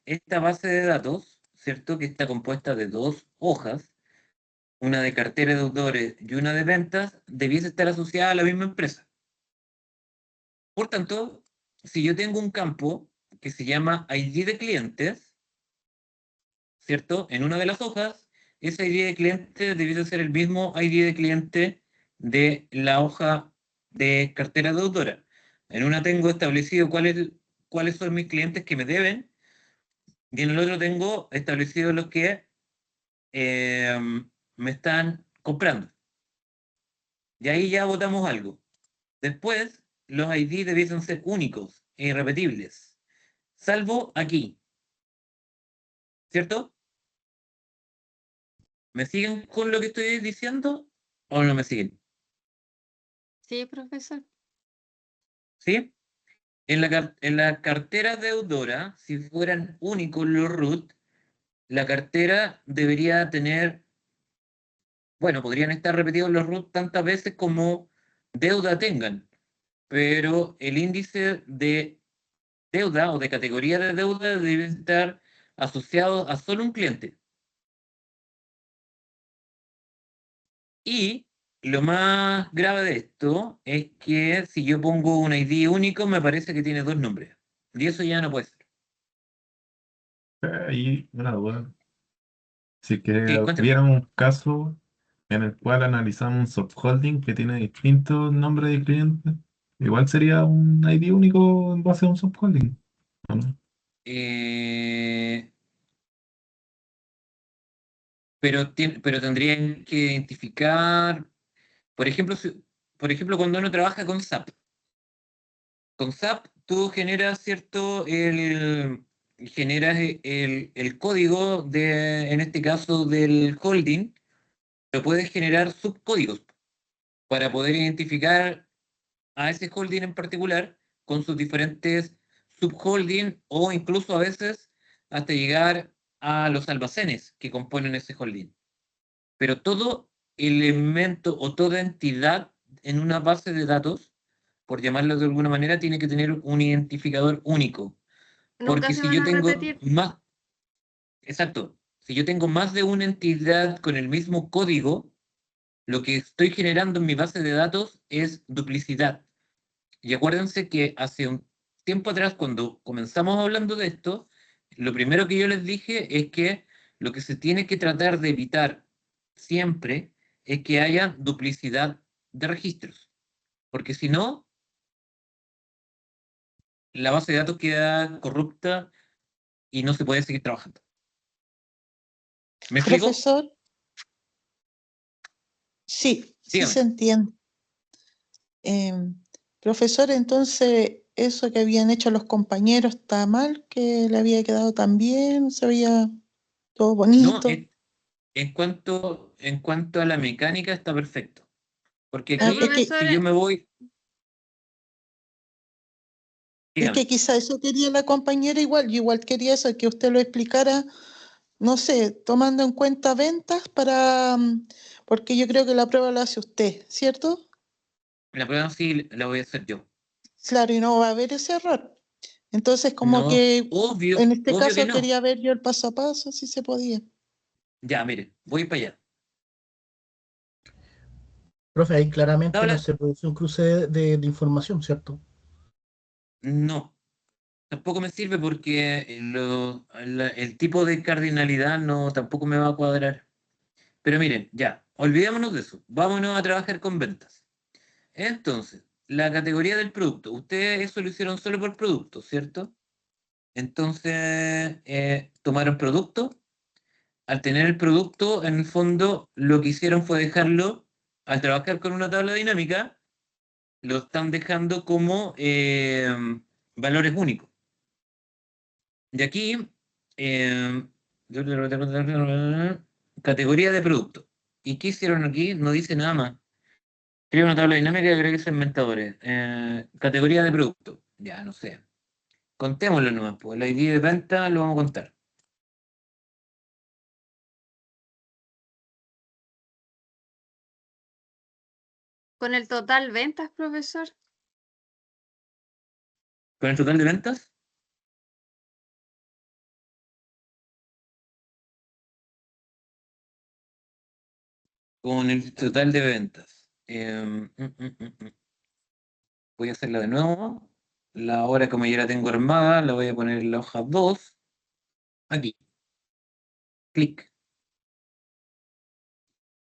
esta base de datos, ¿cierto? Que está compuesta de dos hojas, una de cartera de deudores y una de ventas, debiese estar asociada a la misma empresa. Por tanto, si yo tengo un campo que se llama ID de clientes, ¿cierto? En una de las hojas, ese ID de cliente debiese ser el mismo ID de cliente de la hoja de cartera deudora. En una tengo establecido cuáles son mis clientes que me deben, y en el otro tengo establecido los que me están comprando. Y ahí ya votamos algo. Después, los ID debiesen ser únicos e irrepetibles, salvo aquí, ¿cierto? ¿Me siguen con lo que estoy diciendo o no me siguen? Sí, profesor. ¿Sí? En la cartera deudora, si fueran únicos los root, la cartera debería tener, bueno, podrían estar repetidos los root tantas veces como deuda tengan, pero el índice de deuda o de categoría de deuda debe estar asociado a solo un cliente. Y lo más grave de esto es que si yo pongo un ID único, me parece que tiene dos nombres. Y eso ya no puede ser. Ahí una duda. Si que Sí, cuéntame. hubiera un caso en el cual analizamos un subholding que tiene distintos nombres de clientes, igual sería un ID único en base a un subholding, ¿o no? Eh, pero tendrían que identificar, por ejemplo, cuando uno trabaja con SAP. Con SAP tú generas, ¿cierto? Generas el código en este caso, del holding, pero puedes generar subcódigos para poder identificar a ese holding en particular con sus diferentes subholding o incluso a veces hasta llegar a los almacenes que componen ese holding. Pero todo elemento o toda entidad en una base de datos, por llamarlo de alguna manera, tiene que tener un identificador único. Nunca Porque se si van yo a tengo repetir. más, exacto, si yo tengo más de una entidad con el mismo código, lo que estoy generando en mi base de datos es duplicidad. Y acuérdense que hace un tiempo atrás, cuando comenzamos hablando de esto, lo primero que yo les dije es que lo que se tiene que tratar de evitar siempre es que haya duplicidad de registros. Porque si no, la base de datos queda corrupta y no se puede seguir trabajando. ¿Me explico? Profesor, sí, sí Dígame. se entiende. Profesor, entonces, eso que habían hecho los compañeros está mal, que le había quedado tan bien, se veía todo No, bonito. en cuanto a la mecánica está perfecto. Porque Ah, aquí, es que, si yo me voy, es que dígame, quizá eso quería la compañera igual, yo igual quería eso, que usted lo explicara, no sé, tomando en cuenta ventas para, porque yo creo que la prueba la hace usted, ¿cierto? la prueba sí la voy a hacer yo. Claro, y no va a haber ese error. Entonces, como No, que obvio, en este obvio que caso no. quería ver yo el paso a paso, si se podía. Ya, mire, voy para allá. Profe, ahí claramente no Tabla, se produce un cruce de información, ¿cierto? no, tampoco me sirve porque el tipo de cardinalidad no tampoco me va a cuadrar. Pero miren, ya, olvidémonos de eso. Vámonos a trabajar con ventas. Entonces, la categoría del producto. Ustedes eso lo hicieron solo por producto, ¿cierto? Entonces, tomaron producto. Al tener el producto, en el fondo, lo que hicieron fue dejarlo, al trabajar con una tabla dinámica, lo están dejando como valores únicos. De aquí, eh, categoría de producto. ¿Y qué hicieron aquí? No dice nada más. Crea una tabla dinámica y agregue segmentadores. Categoría de producto. Ya, no sé. Contémoslo nomás, pues. El ID de venta lo vamos a contar. Con el total ventas, profesor. ¿Con el total de ventas? Con el total de ventas. Voy a hacerla de nuevo. La hora, como ya la tengo armada, la voy a poner en la hoja 2. Aquí. Clic.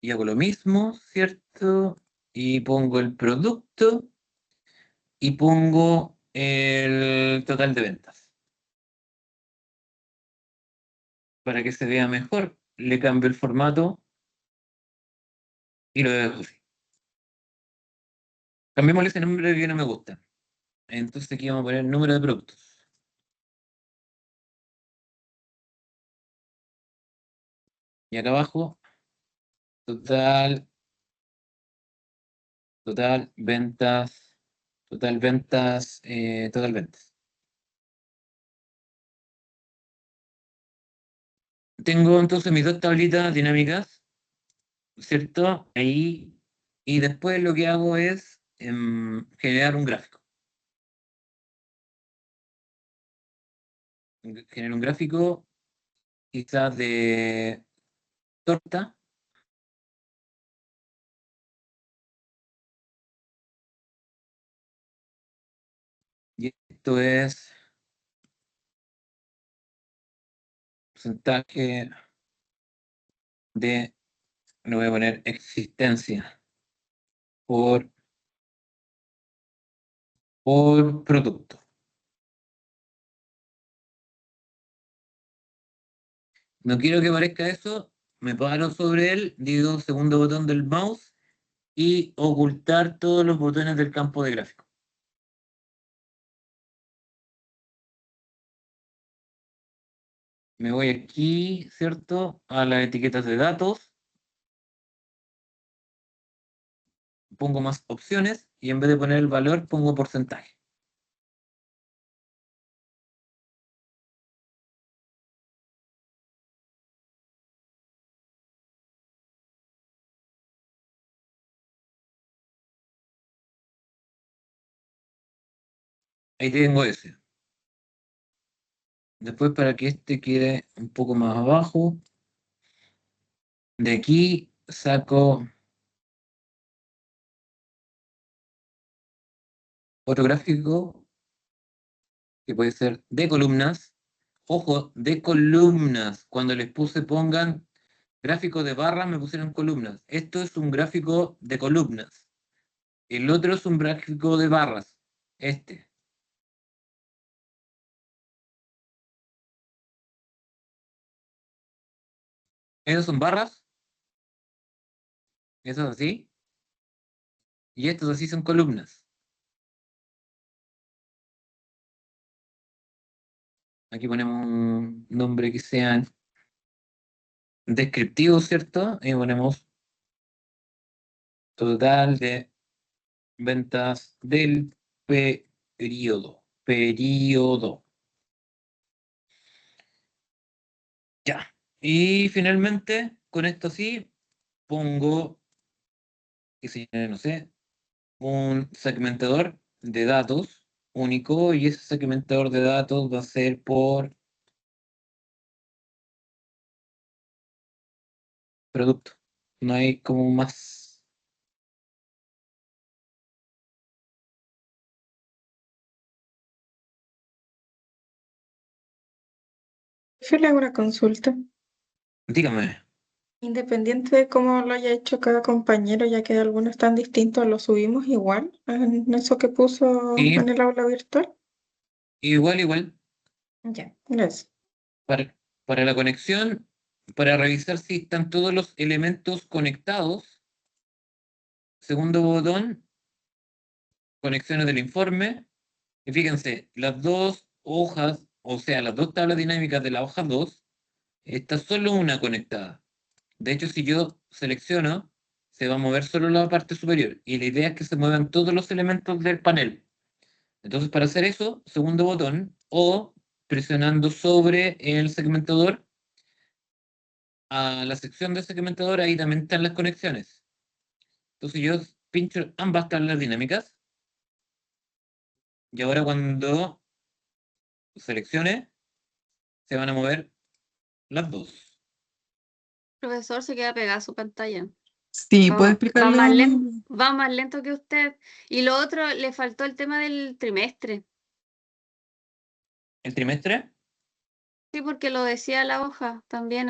Y hago lo mismo, ¿cierto? Y pongo el producto y pongo el total de ventas. Para que se vea mejor, le cambio el formato y lo dejo así. Cambiémosle ese nombre que no me gusta. Entonces aquí vamos a poner número de productos. Y acá abajo, total ventas, total ventas, total ventas. Tengo entonces mis dos tablitas dinámicas, ¿cierto? Ahí, y después lo que hago es generar un gráfico. Genero un gráfico quizás de torta. Y esto es porcentaje de, le voy a poner existencia por producto. No quiero que aparezca eso, me paro sobre él, digo segundo botón del mouse y ocultar todos los botones del campo de gráfico. Me voy aquí, ¿cierto? A las etiquetas de datos. Pongo más opciones y en vez de poner el valor pongo porcentaje. Ahí tengo ese. Después para que este quede un poco más abajo, de aquí saco otro gráfico que puede ser de columnas. Ojo, de columnas. Cuando les puse pongan gráfico de barras, me pusieron columnas. Esto es un gráfico de columnas. El otro es un gráfico de barras. Este. Esas son barras. Esas así. Y estos así son columnas. Aquí ponemos un nombre que sea descriptivo, ¿cierto? Y ponemos total de ventas del periodo. Periodo. Ya. Y finalmente, con esto sí, pongo, no sé, un segmentador de datos único, y ese segmentador de datos va a ser por producto. No hay como más. Yo le hago una consulta. Dígame. Independiente de cómo lo haya hecho cada compañero, ya que algunos están distintos, ¿lo subimos igual en eso que puso Sí, en el aula virtual? igual. Ya, gracias. Para la conexión, para revisar si están todos los elementos conectados, segundo botón, conexiones del informe. Y fíjense, las dos hojas, o sea, las dos tablas dinámicas de la hoja 2, está solo una conectada. De hecho, si yo selecciono, se va a mover solo la parte superior. Y la idea es que se muevan todos los elementos del panel. Entonces, para hacer eso, segundo botón, o presionando sobre el segmentador, a la sección de segmentador, ahí también están las conexiones. Entonces yo pincho ambas tablas dinámicas, y ahora cuando seleccione, se van a mover las dos. Profesor, se queda pegada a su pantalla. Sí, ¿puede Va explicarle? va más lento que usted. Y lo otro, le faltó el tema del trimestre. ¿El trimestre? Sí, porque lo decía la hoja. También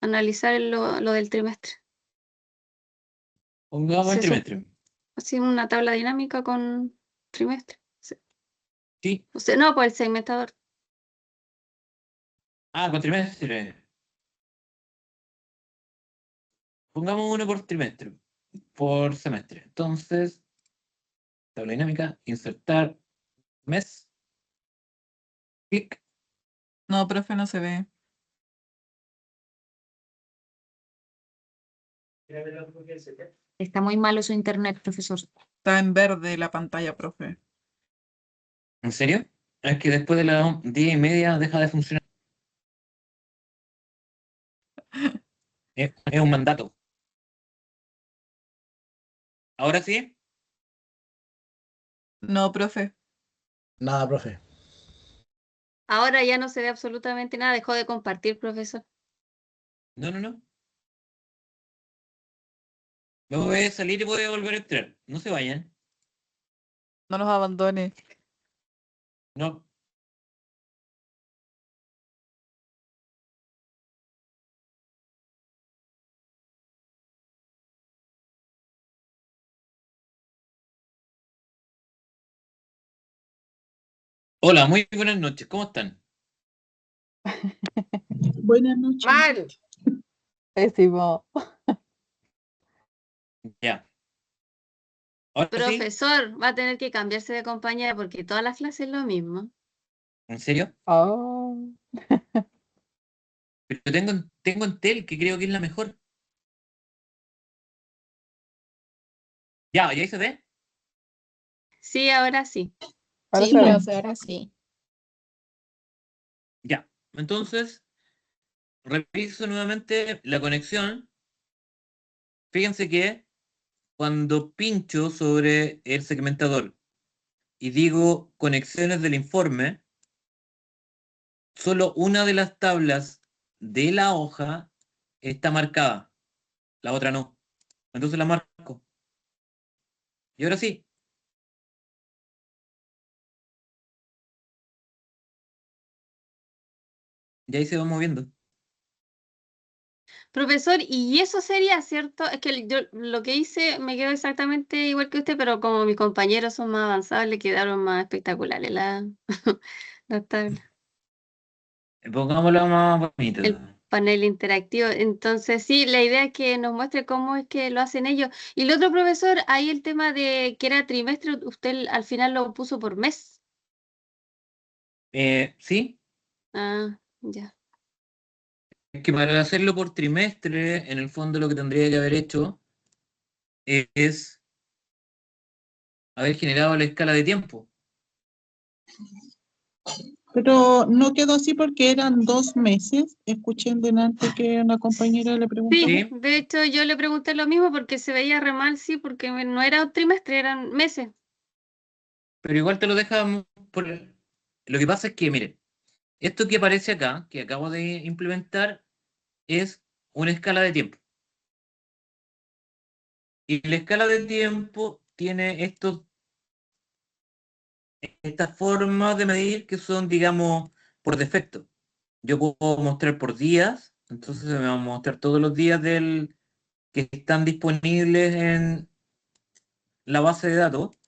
analizar lo del trimestre. Pongamos el trimestre. Así una tabla dinámica con trimestre. Sí. O sea, no, pues el segmentador. Ah, con trimestre. Pongamos uno por trimestre, por semestre. Entonces, tabla dinámica, insertar mes. Clic. No, profe, no se ve. Está muy malo su internet, profesor. Está en verde la pantalla, profe. ¿En serio? Es que después de las 10:30 deja de funcionar. Es un mandato. ¿Ahora sí? No, profe. Nada, profe. Ahora ya no se ve absolutamente nada. Dejó de compartir, profesor. No. Me voy a salir y voy a volver a entrar. No se vayan. No nos abandone. No. Hola, muy buenas noches. ¿Cómo están? Buenas noches. Mal. Pésimo. Ya. ¿Ahora sí? Profesor, va a tener que cambiarse de compañera porque todas las clases es lo mismo. ¿En serio? Oh. Pero tengo Entel, que creo que es la mejor. Ya, ¿y ahí se ve? Sí, ahora sí. Ahora Sí, se ve. profe, ahora sí. Ya. Entonces, reviso nuevamente la conexión. Fíjense que cuando pincho sobre el segmentador y digo conexiones del informe, solo una de las tablas de la hoja está marcada, la otra no. Entonces la marco. Y ahora sí. Y ahí se va moviendo. Profesor, y eso sería cierto, es que yo lo que hice me quedó exactamente igual que usted, pero como mis compañeros son más avanzados, le quedaron más espectaculares las tablas. Pongámoslo más bonito. panel interactivo. Entonces, sí, la idea es que nos muestre cómo es que lo hacen ellos. Y el otro profesor, ahí el tema de que era trimestre, usted al final lo puso por mes. Sí, Ah, ya. es que para hacerlo por trimestre, en el fondo lo que tendría que haber hecho es haber generado la escala de tiempo. Pero no quedó así porque eran 2 meses. Escuché en delante que una compañera le preguntó. Sí, de hecho yo le pregunté lo mismo porque se veía re mal, sí, porque no era un trimestre, eran meses. Pero igual te lo dejamos por... Lo que pasa es que, miren, esto que aparece acá, que acabo de implementar, es una escala de tiempo. Y la escala de tiempo tiene estas formas de medir que son, digamos, por defecto. Yo puedo mostrar por días, entonces me va a mostrar todos los días que están disponibles en la base de datos.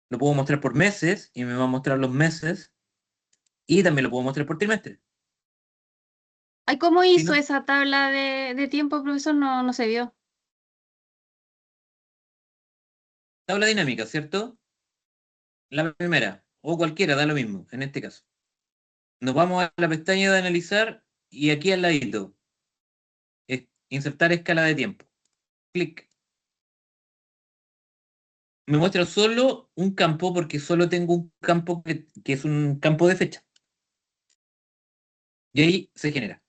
Lo puedo mostrar por meses y me va a mostrar los meses. Y también lo puedo mostrar por trimestre. Ay, ¿cómo Si hizo no, esa tabla de tiempo, profesor? No, no se vio. tabla dinámica, ¿cierto? La primera, o cualquiera, da lo mismo, en este caso. Nos vamos a la pestaña de analizar y aquí al ladito, insertar escala de tiempo. Clic. Me muestra solo un campo porque solo tengo un campo que es un campo de fecha. Y ahí se genera.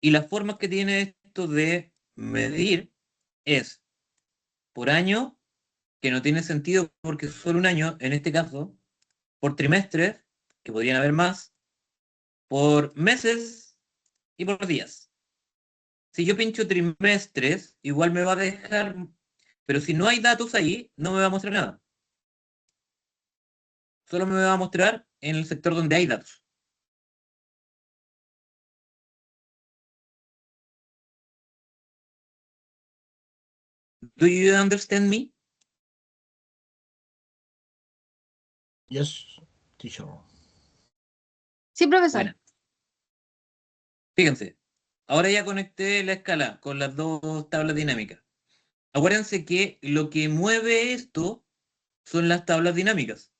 Y las formas que tiene esto de medir es por año, que no tiene sentido porque es solo un año, en este caso, por trimestres, que podrían haber más, por meses y por días. Si yo pincho trimestres, igual me va a dejar, pero si no hay datos ahí, no me va a mostrar nada. Solo me va a mostrar en el sector donde hay datos. Do you understand me? Yes, teacher. Sí, profesor. Bueno, fíjense. Ahora ya conecté la escala con las dos tablas dinámicas. Acuérdense que lo que mueve esto son las tablas dinámicas.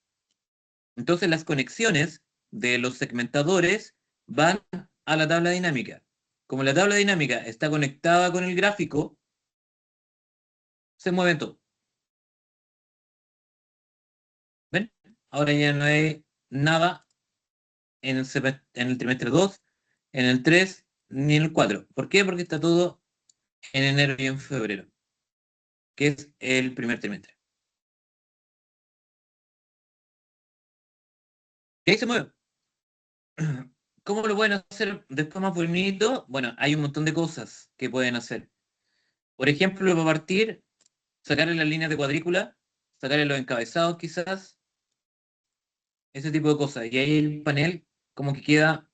Entonces las conexiones de los segmentadores van a la tabla dinámica. Como la tabla dinámica está conectada con el gráfico, se mueve todo. ¿Ven? Ahora ya no hay nada en el trimestre 2, en el 3, ni en el 4. ¿Por qué? Porque está todo en enero y en febrero, que es el primer trimestre. Y ahí se mueve. ¿Cómo lo pueden hacer después más bonito? Bueno, hay un montón de cosas que pueden hacer. Por ejemplo, para partir, sacarle las líneas de cuadrícula, sacarle los encabezados quizás, ese tipo de cosas. Y ahí el panel como que queda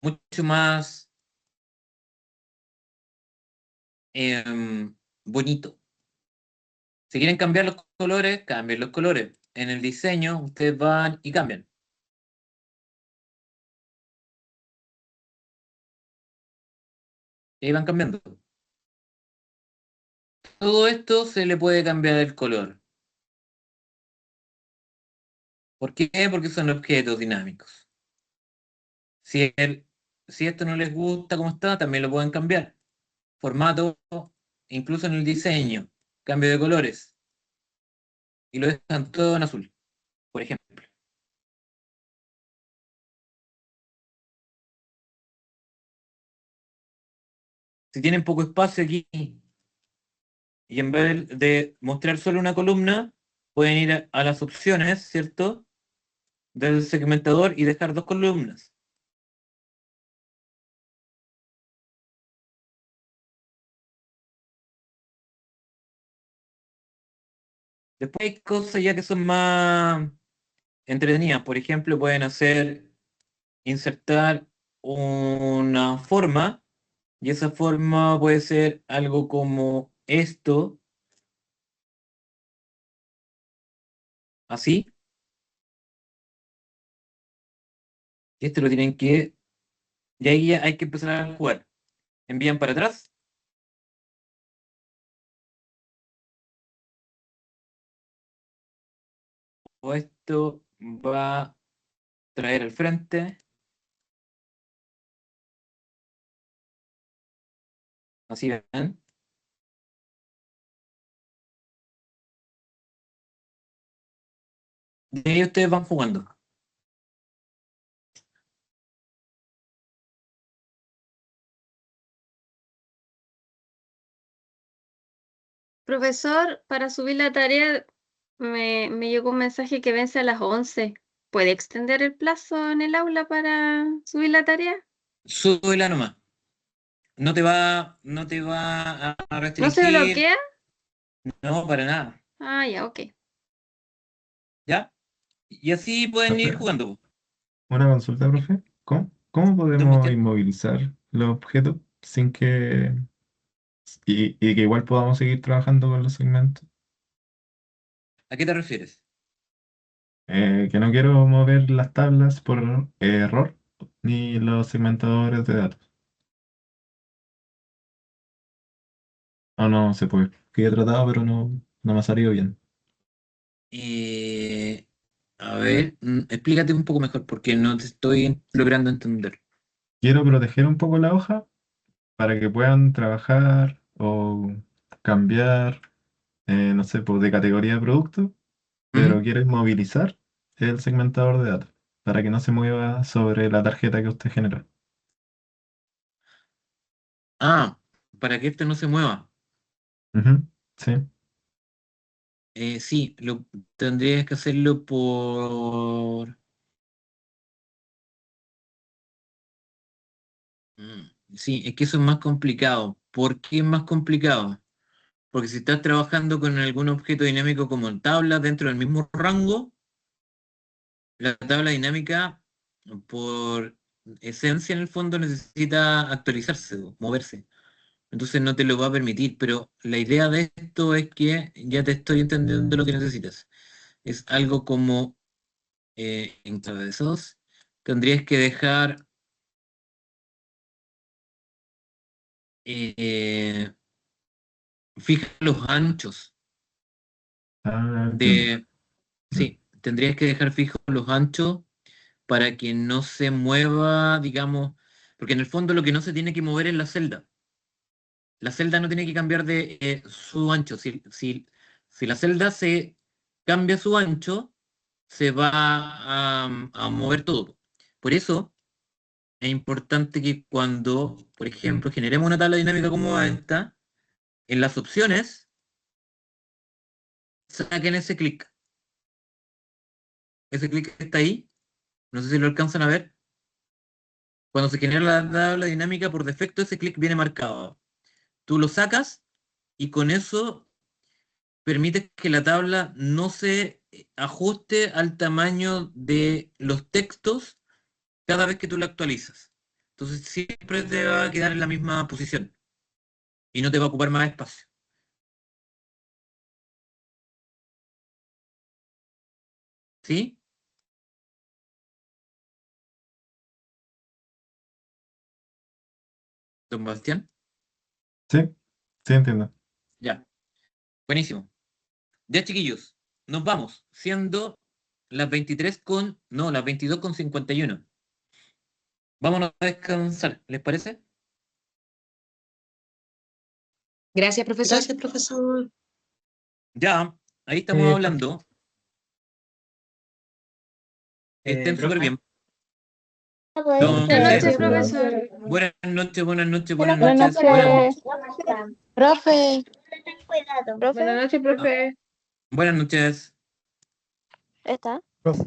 mucho más bonito. Si quieren cambiar los colores, cambien los colores. En el diseño, ustedes van y cambian. Y ahí van cambiando. Todo esto se le puede cambiar el color. ¿Por qué? Porque son objetos dinámicos. Si esto no les gusta como está, también lo pueden cambiar. Formato, incluso en el diseño, cambio de colores. Y lo dejan todo en azul, por ejemplo. Si tienen poco espacio aquí y en vez de mostrar solo una columna, pueden ir a las opciones, ¿cierto? Del segmentador y dejar dos columnas. Después hay cosas ya que son más entretenidas. Por ejemplo, pueden insertar una forma y esa forma puede ser algo como esto, así. Y este lo tienen que... Y ahí ya hay que empezar a jugar. Envían para atrás. O esto va a traer al frente. Así ven. De ahí ustedes van jugando. Profesor, para subir la tarea me llegó un mensaje que vence a las 11. ¿Puede extender el plazo en el aula para subir la tarea? Súbela nomás. No te va a ¿No se restringir. bloquea? No, para nada. Ah, ya, ok. ¿Ya? Y así pueden ir Profe, jugando. una consulta, profe. ¿Cómo Don podemos Cristian. inmovilizar los objetos sin que... y que igual podamos seguir trabajando con los segmentos? ¿A qué te refieres? Que no quiero mover las tablas por error, ni los segmentadores de datos. O no se puede. Que he tratado, pero no me ha salido bien. A ver, explícate un poco mejor porque no te estoy logrando entender. Quiero proteger un poco la hoja para que puedan trabajar o cambiar, no sé, pues, de categoría de producto, pero quiero inmovilizar el segmentador de datos para que no se mueva sobre la tarjeta que usted genera. Ah, para que esto no se mueva. Ujú, sí. Sí, tendrías que hacerlo por... Sí, es que eso es más complicado. ¿Por qué es más complicado? Porque si estás trabajando con algún objeto dinámico como en tabla dentro del mismo rango, la tabla dinámica, por esencia en el fondo, necesita actualizarse, o moverse. Entonces no te lo va a permitir, pero la idea de esto es que ya te estoy entendiendo lo que necesitas. Es algo como encabezados. Tendrías que dejar eh, fija los anchos Ah, entiendo. de... Sí, tendrías que dejar fijos los anchos para que no se mueva, digamos, porque en el fondo lo que no se tiene que mover es la celda. La celda no tiene que cambiar de su ancho. Si la celda se cambia su ancho, se va a mover todo. Por eso es importante que cuando, por ejemplo, generemos una tabla dinámica como esta, en las opciones, saquen ese clic. Ese clic está ahí. No sé si lo alcanzan a ver. Cuando se genera la tabla dinámica, por defecto ese clic viene marcado. Tú lo sacas y con eso permite que la tabla no se ajuste al tamaño de los textos cada vez que tú la actualizas. Entonces siempre te va a quedar en la misma posición y no te va a ocupar más espacio. ¿Sí? Don Bastián. Sí, sí entiendo. Ya. Buenísimo. Ya, chiquillos, nos vamos, siendo las 22:51. Vámonos a descansar, ¿les parece? Gracias, profesor. Gracias, profesor. Ya, ahí estamos hablando. Estén súper profe. bien. Buenas noches, profesor. Buenas noches, buenas noches, Buenas buenas noches. noches. Profe. ¿Profe? Buenas noches, profe. Buenas noches. ¿Está? Profe.